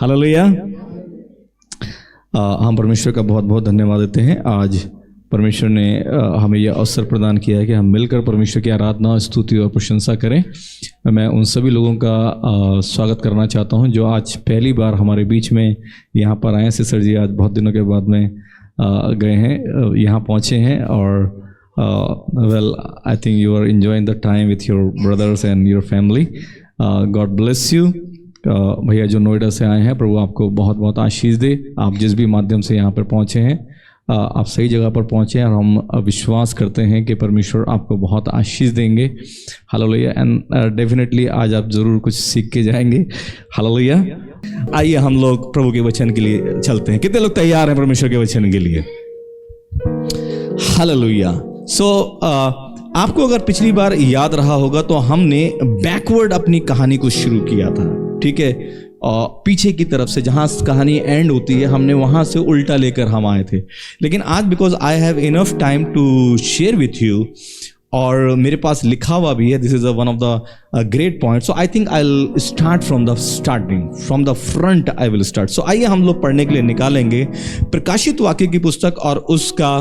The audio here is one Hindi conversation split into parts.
हालेलुया। हम परमेश्वर का बहुत बहुत धन्यवाद देते हैं। आज परमेश्वर ने हमें यह अवसर प्रदान किया है कि हम मिलकर परमेश्वर की आराधना, स्तुति और प्रशंसा करें। मैं उन सभी लोगों का स्वागत करना चाहता हूं जो आज पहली बार हमारे बीच में यहाँ पर आए। सिस्टर जी आज बहुत दिनों के बाद में गए हैं, यहाँ पहुँचे हैं और well, I think you are enjoying the time with your brothers and your family. God bless you. भैया जो नोएडा से आए हैं, प्रभु आपको बहुत बहुत आशीष दे। आप जिस भी माध्यम से यहाँ पर पहुँचे हैं, आप सही जगह पर पहुँचे हैं और हम विश्वास करते हैं कि परमेश्वर आपको बहुत आशीष देंगे। हालेलुया। एंड डेफिनेटली आज आप ज़रूर कुछ सीख के जाएंगे। हालेलुया। आइए हम लोग प्रभु के वचन के लिए चलते हैं। कितने लोग तैयार हैं परमेश्वर के वचन के लिए? हालेलुया। आपको अगर पिछली बार याद रहा होगा तो हमने बैकवर्ड अपनी कहानी को शुरू किया था, ठीक है। पीछे की तरफ से जहां कहानी एंड होती है, हमने वहां से उल्टा लेकर हम आए थे। लेकिन आज because I have enough time to share with you, और मेरे पास लिखा हुआ भी है, this is one of the great point, so I think I will start from the starting, from the front I will start. So आइए हम लोग पढ़ने के लिए निकालेंगे प्रकाशित वाक्य की पुस्तक और उसका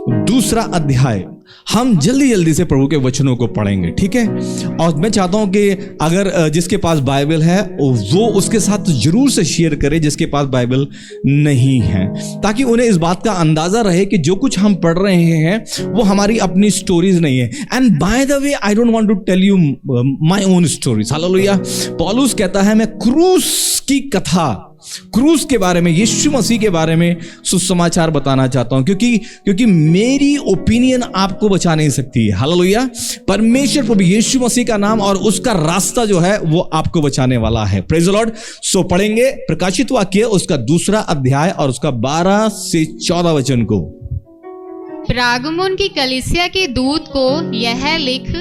दूसरा अध्याय। हम जल्दी जल्दी से प्रभु के वचनों को पढ़ेंगे, ठीक है। और मैं चाहता हूं कि अगर जिसके पास बाइबल है वो उसके साथ जरूर से शेयर करे जिसके पास बाइबल नहीं है, ताकि उन्हें इस बात का अंदाजा रहे कि जो कुछ हम पढ़ रहे हैं वो हमारी अपनी स्टोरीज नहीं है। And by the way I don't want to tell you my own stories. हालेलुया। पौलुस कहता है मैं क्रूस की कथा, क्रूस के बारे में, यीशु मसीह के बारे में सुसमाचार बताना चाहता हूं, क्योंकि मेरी ओपिनियन आपको बचा नहीं सकती है। हालेलुया। परमेश्वर प्रभु यीशु मसीह का नाम और उसका रास्ता जो है वो आपको बचाने वाला है। Praise the Lord. सो पढ़ेंगे प्रकाशित वाक्य उसका दूसरा अध्याय और उसका 12 से 14 वचन को। प्रागमुन की कलीसिया के दूत को यह लिख,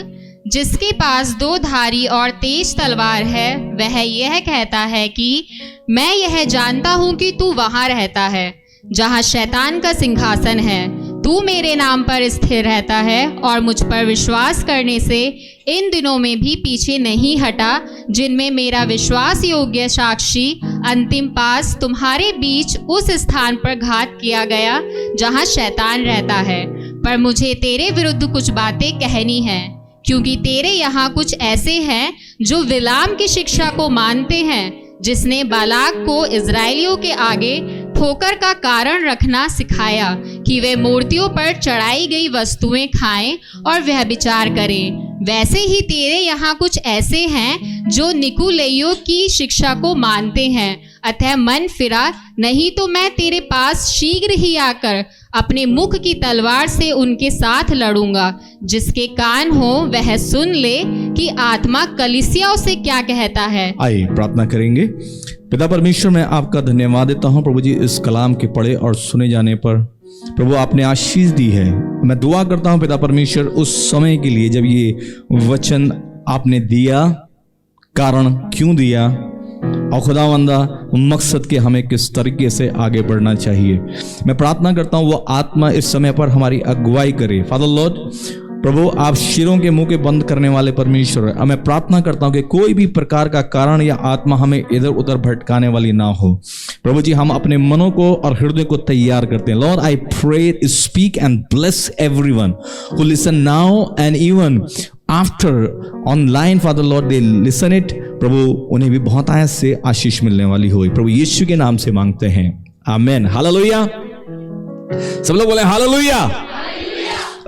जिसके पास 2 धारी और तेज तलवार है, वह यह कहता है कि मैं यह जानता हूं कि तू वहां रहता है जहां शैतान का सिंहासन है। तू मेरे नाम पर स्थिर रहता है और मुझ पर विश्वास करने से इन दिनों में भी पीछे नहीं हटा, जिनमें मेरा विश्वास योग्य साक्षी अंतिम पास तुम्हारे बीच उस स्थान पर घात किया गया जहां शैतान रहता है। पर मुझे तेरे विरुद्ध कुछ बातें कहनी हैं, क्योंकि तेरे यहाँ कुछ ऐसे हैं जो बिलाम की शिक्षा को मानते हैं, जिसने बालाक को इजराइलियों के आगे ठोकर का कारण रखना सिखाया कि वे मूर्तियों पर चढ़ाई गई वस्तुएं खाएं और व्यभिचार करें। वैसे ही तेरे यहाँ कुछ ऐसे हैं जो निकुलइयों की शिक्षा को मानते हैं। अतः मन फिरा, नहीं तो मैं तेरे पास शीघ्र ही आकर अपने मुख की तलवार से उनके साथ लड़ूंगा। जिसके कान हो वह सुन ले कि आत्मा कलीसियाओं से क्या कहता है। आइए प्रार्थना करेंगे। पिता परमेश्वर, मैं आपका धन्यवाद देता हूं प्रभु जी, इस कलाम के पढ़े और सुने जाने पर प्रभु आपने आशीष दी है। मैं दुआ करता हूं पिता परमेश्वर उस समय के लिए जब ये वचन आपने दिया, कारण क्यों दिया, और खुदावंदा मकसद के हमें किस तरीके से आगे बढ़ना चाहिए। मैं प्रार्थना करता हूं वो आत्मा इस समय पर हमारी अगुवाई करे। फादर लॉर्ड, प्रभु आप शिरों के मुंह के बंद करने वाले परमेश्वर, मैं प्रार्थना करता हूं कि कोई भी प्रकार का कारण या आत्मा हमें इधर उधर भटकाने वाली ना हो। प्रभु जी हम अपने मनों को और हृदय को तैयार करते हैं। Lord I pray, speak and bless everyone who listen now and even after online. Father Lord they listen it. प्रभु उन्हें भी बहुत आयत से आशीष मिलने वाली हो। प्रभु यीशु के नाम से मांगते हैं, आमेन। हालेलुया। सब लोग बोले हालेलुया।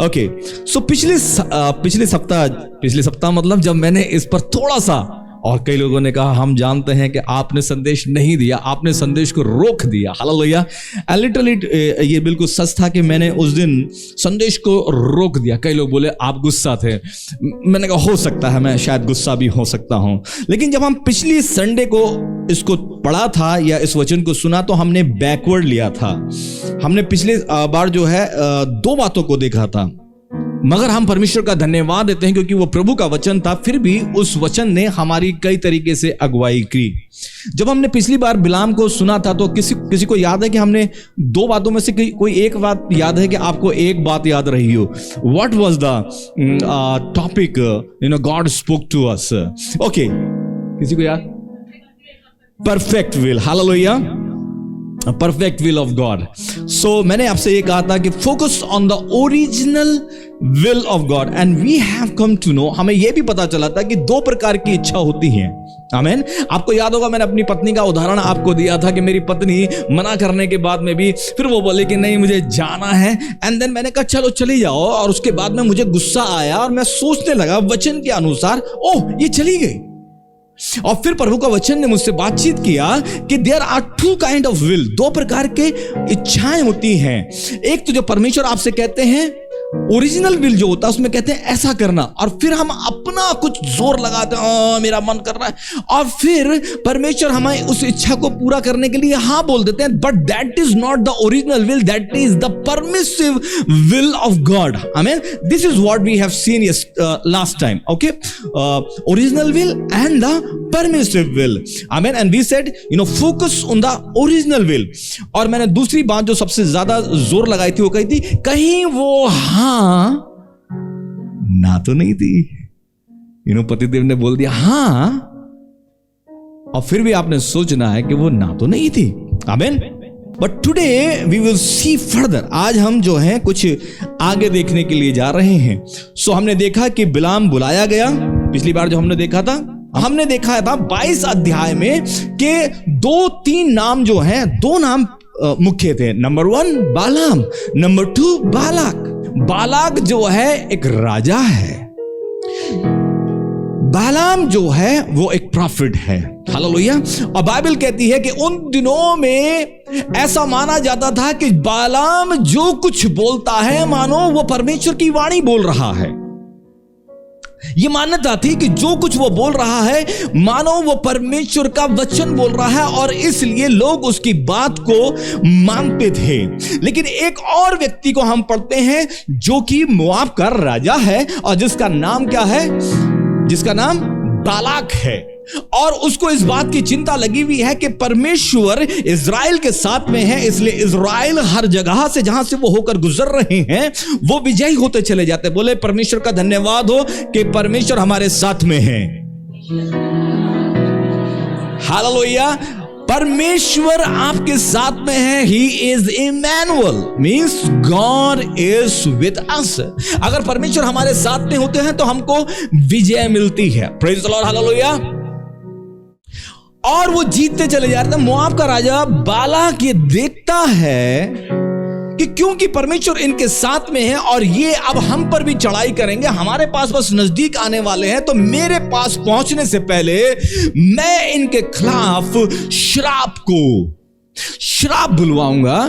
ओके, सो पिछले सप्ताह मतलब जब मैंने इस पर थोड़ा सा, और कई लोगों ने कहा हम जानते हैं कि आपने संदेश नहीं दिया, आपने संदेश को रोक दिया। हालेलुया। लिटरली ये बिल्कुल सच था कि मैंने उस दिन संदेश को रोक दिया। कई लोग बोले आप गुस्सा थे। मैंने कहा हो सकता है, मैं शायद गुस्सा भी हो सकता हूं। लेकिन जब हम पिछली संडे को इसको पढ़ा था या इस वचन को सुना तो हमने बैकवर्ड लिया था। हमने पिछले बार जो है 2 बातों को देखा था, मगर हम परमेश्वर का धन्यवाद देते हैं क्योंकि वो प्रभु का वचन था, फिर भी उस वचन ने हमारी कई तरीके से अगुवाई की। जब हमने पिछली बार बिलाम को सुना था तो किसी को याद है कि हमने 2 बातों में से कोई एक बात याद है कि आपको एक बात याद रही हो? What was the topic God spoke to us? Okay, किसी को याद? Perfect will, hallelujah, perfect will of God. So मैंने आपसे ये कहा था कि focus on the original will of God, and we have come to know, हमें यह भी पता चला था कि दो प्रकार की इच्छा होती हैं। आमीन। आपको याद होगा मैंने अपनी पत्नी का उदाहरण आपको दिया था कि मेरी पत्नी मना करने के बाद में भी फिर वो बोले कि नहीं मुझे जाना है, एंड देन मैंने कहा चलो चली जाओ, और उसके बाद में मुझे गुस्सा आया और मैं सोचने लगा वचन के अनुसार, ओह ये चली गई। और फिर प्रभु का वचन ने मुझसे बातचीत किया कि there are two kind of will, दो प्रकार के इच्छाएं होती हैं। एक तो जो परमेश्वर आपसे कहते हैं ओरिजिनल विल जो होता है उसमें कहते हैं ऐसा करना, और फिर हम अपना कुछ जोर लगाते हैं, मेरा मन कर रहा है, और फिर परमेश्वर हमें उस इच्छा को पूरा करने के लिए हाँ बोल देते हैं, but that is not the original will, that is the permissive will of God. आमीन। This is what we have seen last time, okay, original will and the permissive will. आमीन। And we said focus on the original will. और मैंने दूसरी बात जो सबसे ज्यादा जोर लगाई थी वो कही थी, कहीं वो हाँ ना तो नहीं थी। पतिदेव ने बोल दिया हाँ, और फिर भी आपने सोचना है कि वो ना तो नहीं थी। आमीन। But today we will see further, आज हम जो हैं कुछ आगे देखने के लिए जा रहे हैं। सो हमने देखा कि बिलाम बुलाया गया, पिछली बार जो हमने देखा था, हमने देखा था 22 अध्याय में कि 2-3 नाम जो हैं, 2 नाम मुख्य थे। Number 1 Balaam, number 2 Balak. Balak जो है एक राजा है, बालाम जो है वो एक प्रॉफिट है, हालेलुया। और बाइबल कहती है कि उन दिनों में ऐसा माना जाता था कि बालाम जो कुछ बोलता है मानो वो परमेश्वर की वाणी बोल रहा है। यह मान्यता थी कि जो कुछ वो बोल रहा है मानो वो परमेश्वर का वचन बोल रहा है, और इसलिए लोग उसकी बात को मानते थे। लेकिन एक और व्यक्ति को हम पढ़ते हैं जो कि मोआब का राजा है, और जिसका नाम क्या है? जिसका नाम बालाक है। और उसको इस बात की चिंता लगी हुई है कि परमेश्वर इज़राइल के साथ में है, इसलिए इज़राइल हर जगह से जहां से वो होकर गुजर रहे हैं वो विजयी होते चले जाते। बोले परमेश्वर का धन्यवाद हो कि परमेश्वर हमारे साथ में है। हालेलुया। परमेश्वर आपके साथ में है। He is Emmanuel, means God is with us. अगर परमेश्वर हमारे साथ में होते हैं तो हमको विजय मिलती है। Praise the Lord, hallelujah. और वो जीतते चले जाते हैं। मोआब का राजा बालाक ये देखता है कि क्योंकि परमेश्वर इनके साथ में है और ये अब हम पर भी चढ़ाई करेंगे, हमारे पास बस नजदीक आने वाले हैं, तो मेरे पास पहुंचने से पहले मैं इनके खिलाफ श्राप बुलवाऊंगा।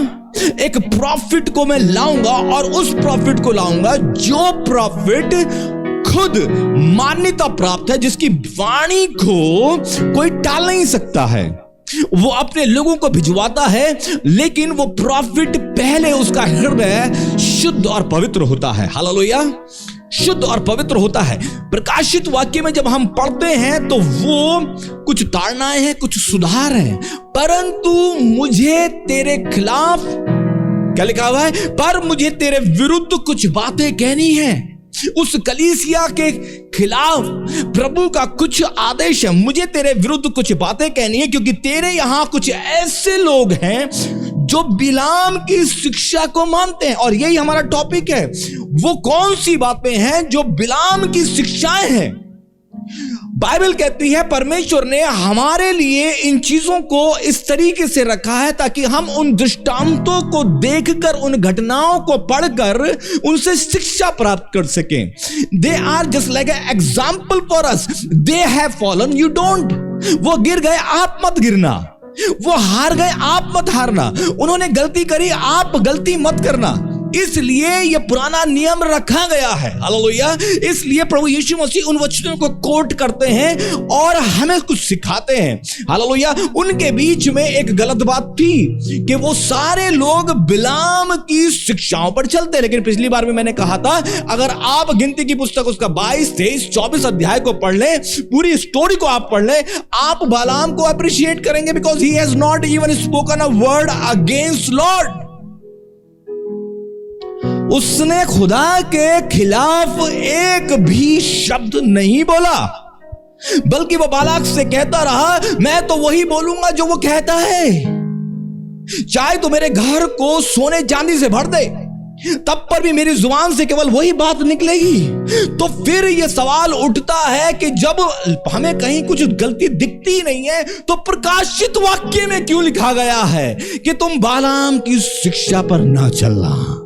एक प्रॉफिट को मैं लाऊंगा, और उस प्रॉफिट को लाऊंगा जो प्रॉफिट खुद मान्यता प्राप्त है, जिसकी वाणी को कोई टाल नहीं सकता है। वो अपने लोगों को भिजवाता है, लेकिन वो प्रॉफिट पहले उसका हृदय शुद्ध और पवित्र होता है। हालेलुया। शुद्ध और पवित्र होता है। प्रकाशित वाक्य में जब हम पढ़ते हैं तो वो कुछ ताड़नाएं हैं, कुछ सुधार हैं, परंतु मुझे तेरे खिलाफ क्या लिखा हुआ है? पर मुझे तेरे विरुद्ध कुछ बातें कहनी है। उस कलीसिया के खिलाफ प्रभु का कुछ आदेश है, मुझे तेरे विरुद्ध कुछ बातें कहनी है, क्योंकि तेरे यहां कुछ ऐसे लोग हैं जो बिलाम की शिक्षा को मानते हैं। और यही हमारा टॉपिक है। वो कौन सी बातें हैं जो बिलाम की शिक्षाएं हैं? बाइबल कहती है परमेश्वर ने हमारे लिए इन चीजों को इस तरीके से रखा है ताकि हम उन दृष्टांतों को देखकर, उन घटनाओं को पढ़कर उनसे शिक्षा प्राप्त कर सकें। They are just like an example for us. They have fallen, you don't. वो गिर गए, आप मत गिरना। वो हार गए, आप मत हारना। उन्होंने गलती करी, आप गलती मत करना। इसलिए यह पुराना नियम रखा गया है। हालेलुया। इसलिए प्रभु यीशु मसीह उन वचनों को कोट करते हैं और हमें कुछ सिखाते हैं। हालेलुया। उनके बीच में एक गलत बात थी कि वो सारे लोग बिलाम की शिक्षाओं पर चलते। लेकिन पिछली बार भी मैंने कहा था, अगर आप गिनती की पुस्तक उसका 22, 23, 24 अध्याय को पढ़ लें, पूरी स्टोरी को आप पढ़ लें, आप बालाम को अप्रिशिएट करेंगे, because he has not even spoken a word against Lord. उसने खुदा के खिलाफ एक भी शब्द नहीं बोला। बल्कि वो बालाक से कहता रहा, मैं तो वही बोलूंगा जो वो कहता है, चाहे तो मेरे घर को सोने चांदी से भर दे, तब पर भी मेरी जुबान से केवल वही बात निकलेगी। तो फिर यह सवाल उठता है कि जब हमें कहीं कुछ गलती दिखती नहीं है, तो प्रकाशित वाक्य में क्यों लिखा गया है कि तुम बालाम की शिक्षा पर ना चलना?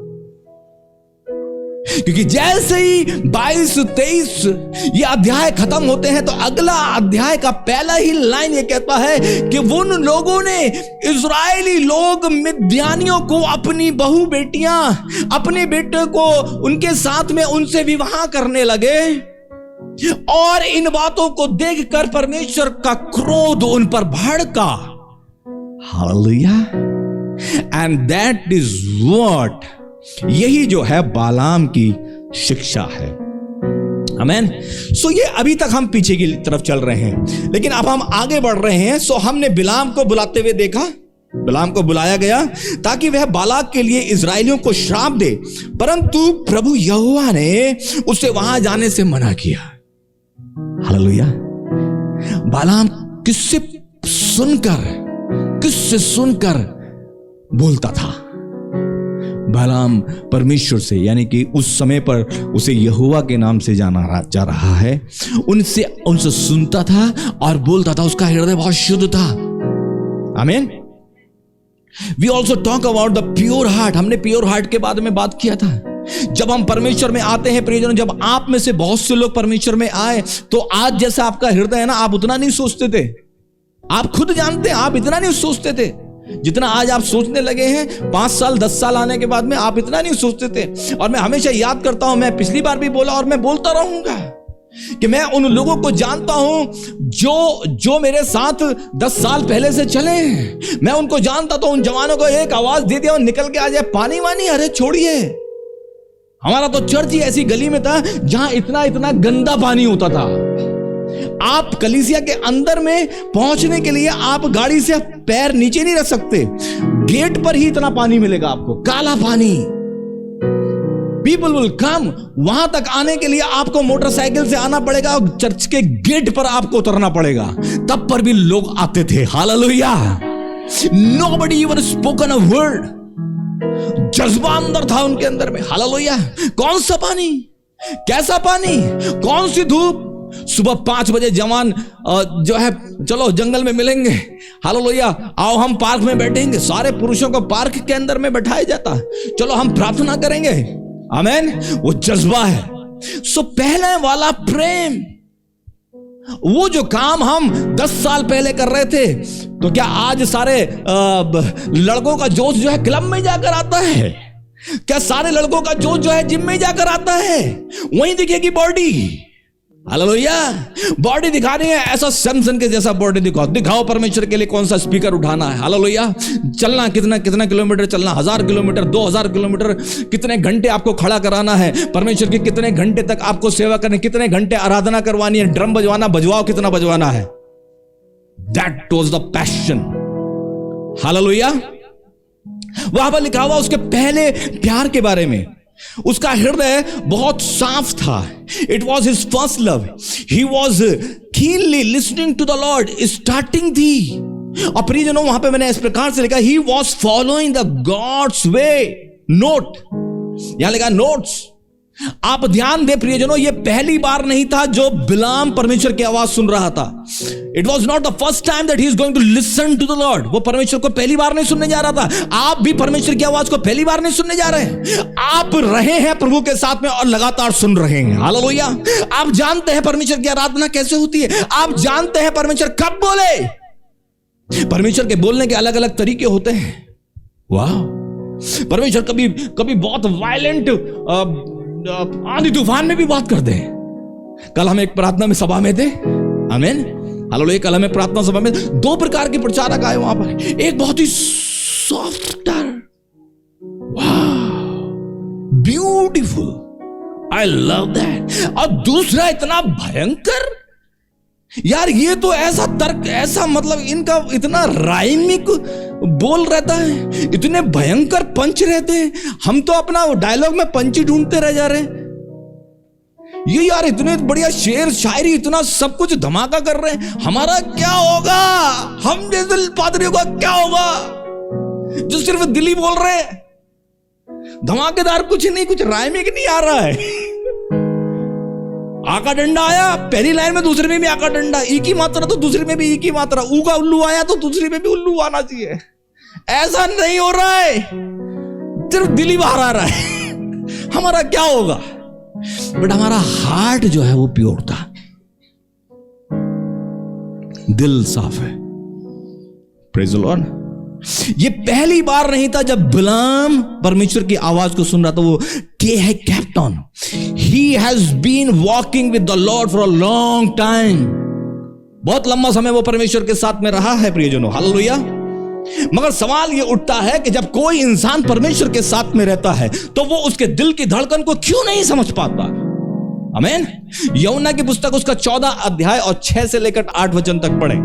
क्योंकि जैसे ही 22-23 ये अध्याय खत्म होते हैं, तो अगला अध्याय का पहला ही लाइन ये कहता है कि उन लोगों ने, इजरायली लोग, मिद्यानियों को अपनी बहू बेटियां, अपने बेटे को उनके साथ में उनसे विवाह करने लगे, और इन बातों को देखकर परमेश्वर का क्रोध उन पर भड़का। Hallelujah. And that is what, यही जो है बालाम की शिक्षा है। आमीन। सो ये अभी तक हम पीछे की तरफ चल रहे हैं, लेकिन अब हम आगे बढ़ रहे हैं। सो हमने बिलाम को बुलाते हुए देखा, बिलाम को बुलाया गया ताकि वह बालाक के लिए इजराइलियों को श्राप दे, परंतु प्रभु यहोवा ने उसे वहां जाने से मना किया। हालेलुया। बालाम किससे सुनकर बोलता था? बालाम परमेश्वर से, यानी कि उस समय पर उसे यहोवा के नाम से जाना जा रहा है, उनसे सुनता था और बोलता था। उसका हृदय बहुत शुद्ध था। आमीन। We also talk about the pure heart. हमने प्योर हार्ट के बारे में बात किया था। जब हम परमेश्वर में आते हैं प्रियजनों, जब आप में से बहुत से लोग परमेश्वर में आए, तो आज जैसा आपका हृदय है ना, आप उतना नहीं सोचते थे। आप खुद जानते हैं, आप इतना नहीं सोचते थे जितना आज आप सोचने लगे हैं। 5 साल 10 साल आने के बाद में आप इतना नहीं सोचते थे। और मैं हमेशा याद करता हूं, मैं पिछली बार भी बोला और मैं बोलता रहूंगा कि मैं उन लोगों को जानता हूं जो मेरे साथ 10 साल पहले से चले हैं। मैं उनको जानता था। उन जवानों को एक आवाज दे दिया और निकल के आ जाए, पानी वानी, अरे छोड़िए। हमारा तो चर्च ही ऐसी गली में था जहां इतना इतना गंदा पानी होता था। आप कलीसिया के अंदर में पहुंचने के लिए आप गाड़ी से पैर नीचे नहीं रख सकते, गेट पर ही इतना पानी मिलेगा आपको, काला पानी। People will come. वहां तक आने के लिए आपको मोटरसाइकिल से आना पड़ेगा और चर्च के गेट पर आपको उतरना पड़ेगा, तब पर भी लोग आते थे। Hallelujah. Nobody even spoken a word. जज्बा अंदर था उनके अंदर में। हालेलुया। कौन सा पानी, कैसा पानी, कौन सी धूप। सुबह 5 बजे जवान जो है, चलो जंगल में मिलेंगे, हालेलुया, आओ हम पार्क में बैठेंगे। सारे पुरुषों को पार्क के अंदर में बैठाया जाता, चलो हम प्रार्थना करेंगे। आमीन। वो जज्बा है। सो पहले वाला प्रेम, वो जो काम हम 10 साल पहले कर रहे थे, तो क्या आज सारे लड़कों का जोश जो है क्लब में जाकर आता है? क्या सारे लड़कों का जोश जो है जिम में जाकर आता है? वहीं दिखेगी बॉडी। हालेलुया। बॉडी दिखानी है, ऐसा सैमसन के जैसा बॉडी दिखाओ परमेश्वर के लिए। कौन सा स्पीकर उठाना है? हालेलुया। चलना कितना किलोमीटर चलना, 1000 किलोमीटर, 2000 किलोमीटर, कितने घंटे आपको खड़ा कराना है परमेश्वर के, कितने घंटे तक आपको सेवा करनी, कितने घंटे आराधना करवानी है, ड्रम बजवाना, बजवाओ कितना बजवाना है। That was the passion. Hallelujah. वहां पर लिखा हुआ उसके पहले प्यार के बारे में। उसका हृदय बहुत साफ था। It was his first love. He was keenly listening to the Lord, starting थी। और प्रियजनों, वहां पे मैंने इस प्रकार से लिखा, he was following the God's way. Note, यहां लिखा नोट्स। आप ध्यान दे प्रियजनों, यह पहली बार नहीं था जो बिलाम परमेश्वर की आवाज सुन रहा था। It was not the first time that he is going to listen to the Lord. वो परमेश्वर को पहली बार नहीं सुनने जा रहा था। आप भी परमेश्वर की आवाज को पहली बार नहीं सुनने जा रहे हैं। आप रहे हैं प्रभु के साथ में और लगातार सुन रहे हैं। हालेलुया। आप जानते हैं परमेश्वर की आराधना कैसे होती है। आप जानते हैं परमेश्वर कब बोले। परमेश्वर के बोलने के अलग अलग तरीके होते हैं। वाह। परमेश्वर कभी बहुत वायलेंट आंधी तूफान में भी बात करते हैं। कल हम एक प्रार्थना में सभा में थे। आमीन। हालेलुया। कल हमें प्रार्थना सभा में 2 प्रकार के प्रचारक आए वहां पर। एक बहुत ही softer, beautiful, I love that. और दूसरा इतना भयंकर, यार ये तो ऐसा तर्क, ऐसा मतलब इनका इतना राइमिक बोल रहता है, इतने भयंकर पंच रहते हैं। हम तो अपना डायलॉग में पंच ही ढूंढते रह जा रहे हैं। ये यार इतने बढ़िया शेर शायरी, इतना सब कुछ धमाका कर रहे हैं, हमारा क्या होगा? हम जैसे पादरियों का क्या होगा जो सिर्फ दिली बोल रहे हैं? धमाकेदार कुछ नहीं, कुछ राइमिंग नहीं आ रहा है। आका डंडा आया पहली लाइन में, दूसरे में भी आका डंडा, ई की मात्रा तो दूसरे में भी ई की मात्रा, ऊ का उल्लू आया तो दूसरी में भी उल्लू आना चाहिए। ऐसा नहीं हो रहा है, सिर्फ दिली बाहर आ रहा है। हमारा क्या होगा? बट हमारा हार्ट जो है वो प्योर था, दिल साफ है। Praise the Lord. ये पहली बार नहीं था जब बिलाम परमेश्वर की आवाज को सुन रहा था। वो के है captain, he has been walking with the Lord for a long time. बहुत लंबा समय वो परमेश्वर के साथ में रहा है प्रियजनों, हालेलुया। मगर सवाल ये उठता है कि जब कोई इंसान परमेश्वर के साथ में रहता है तो वो उसके दिल की धड़कन को क्यों नहीं समझ पाता? आमीन। यूहन्ना की पुस्तक उसका 14 अध्याय और 6 से लेकर 8 वचन तक पढ़े।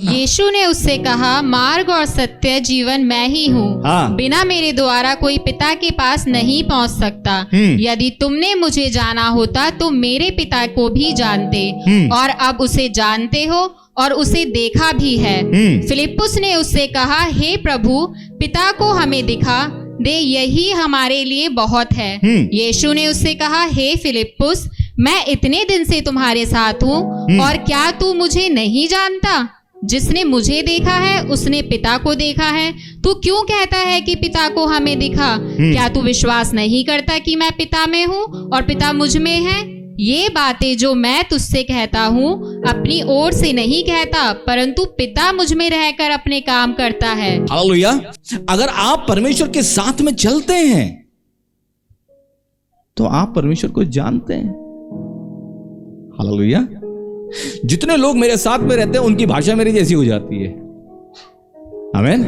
यीशु ने उससे कहा, मार्ग और सत्य जीवन मैं ही हूँ। हाँ। बिना मेरे द्वारा कोई पिता के पास नहीं पहुँच सकता। यदि तुमने मुझे जाना होता तो मेरे पिता को भी जानते और अब उसे जानते हो और उसे देखा भी है। फिलिप्पुस ने उससे कहा, हे प्रभु, पिता को हमें दिखा दे, यही हमारे लिए बहुत है। यीशु ने उससे कहा, हे फिलिप्पुस, मैं इतने दिन से तुम्हारे साथ हूँ और क्या तू मुझे नहीं जानता? जिसने मुझे देखा है उसने पिता को देखा है। तू क्यों कहता है कि पिता को हमें दिखा? क्या तू विश्वास नहीं करता कि मैं पिता में हूँ और पिता मुझ में है? ये बातें जो मैं तुझसे कहता हूँ अपनी ओर से नहीं कहता, परंतु पिता मुझ में रहकर अपने काम करता है। हालेलुया। अगर आप परमेश्वर के साथ में चलते हैं तो आप परमेश्वर को जानते हैं। हालेलुया। जितने लोग मेरे साथ में रहते हैं उनकी भाषा मेरी जैसी हो जाती है। आमीन।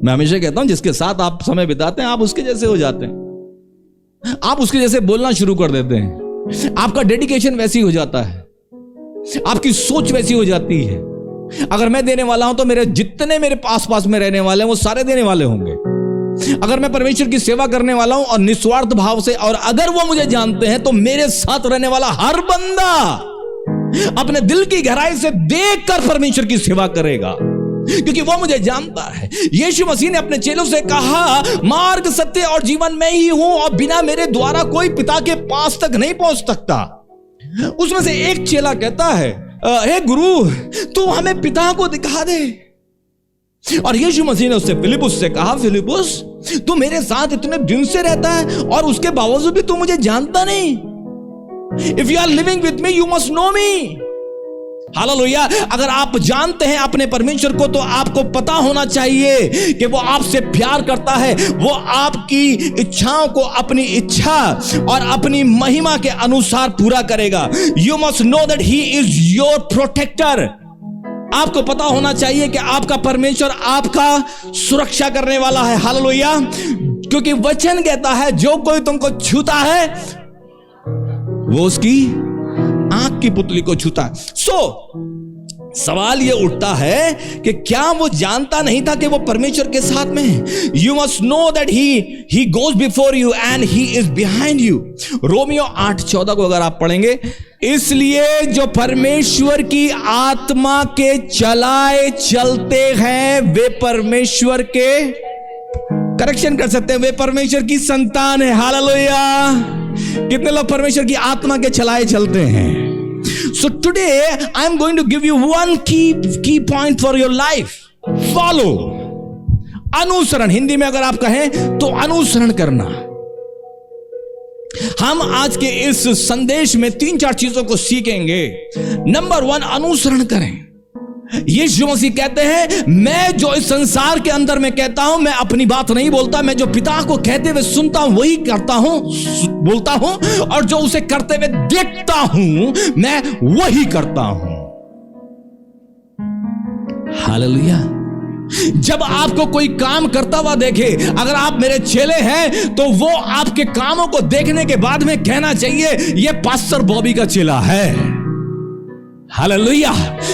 मैं हमेशा कहता हूं जिसके साथ आप समय बिताते हैं आप उसके जैसे हो जाते हैं, आप उसके जैसे बोलना शुरू कर देते हैं, आपका डेडिकेशन वैसी हो जाता है, आपकी सोच वैसी हो जाती है। अगर मैं देने वाला हूं तो मेरे जितने मेरे पास में रहने वाले हैं वो सारे देने वाले होंगे। अगर मैं परमेश्वर की सेवा करने वाला हूं और निस्वार्थ भाव से, और अगर वो मुझे जानते हैं तो मेरे साथ रहने वाला हर बंदा अपने दिल की गहराई से देखकर परमेश्वर की सेवा करेगा, क्योंकि वो मुझे जानता है। यीशु मसीह ने अपने चेलों से कहा, मार्ग, सत्य और जीवन मैं ही हूं और बिना मेरे द्वारा कोई पिता के पास तक नहीं पहुंच सकता। उसमें से एक चेला कहता है, हे गुरु, तू हमें पिता को दिखा दे। और यीशु मसीह ने उससे फिलिप्पुस से कहा, फिलिप्पुस, तू मेरे साथ इतने दिन से रहता है और उसके बावजूद भी तू मुझे जानता नहीं। If you are living with me, you must know me. Hallelujah. अगर आप जानते हैं अपने परमेश्वर को तो आपको पता होना चाहिए कि वो आपसे प्यार करता है, वो आपकी इच्छाओं को अपनी इच्छा और अपनी महिमा के अनुसार पूरा करेगा। You must know that he is your protector. आपको पता होना चाहिए कि आपका परमेश्वर आपका सुरक्षा करने वाला है। हालेलुया। क्योंकि वचन कहता है, जो कोई तुमको छूता है वो उसकी आंख की पुतली को छूता है। सवाल ये उठता है कि क्या वो जानता नहीं था कि वो परमेश्वर के साथ में है? You must know that he goes before you and he is behind you. Romeo 8:14 को अगर आप पढ़ेंगे, इसलिए जो परमेश्वर की आत्मा के चलाए चलते हैं वे परमेश्वर के, करेक्शन कर सकते हैं, वे परमेश्वर की संतान है। हालेलुया। कितने लोग परमेश्वर की आत्मा के चलाए चलते हैं? So today I am going to give you one key point for your life. Follow. अनुसरण, हिंदी में अगर आप कहें तो अनुसरण करना। हम आज के इस संदेश में 3-4 चीजों को सीखेंगे। नंबर 1, अनुसरण करें। यीशु मसीह कहते हैं, मैं जो इस संसार के अंदर में कहता हूं, मैं अपनी बात नहीं बोलता, मैं जो पिता को कहते हुए सुनता हूं वही करता हूं, बोलता हूं, और जो उसे करते हुए देखता हूं मैं वही करता हूं। हालेलुया। जब आपको कोई काम करता हुआ देखे, अगर आप मेरे चेले हैं तो वो आपके कामों को देखने के बाद में कहना चाहिए, यह पास्टर बॉबी का चेला है। हालेलुया।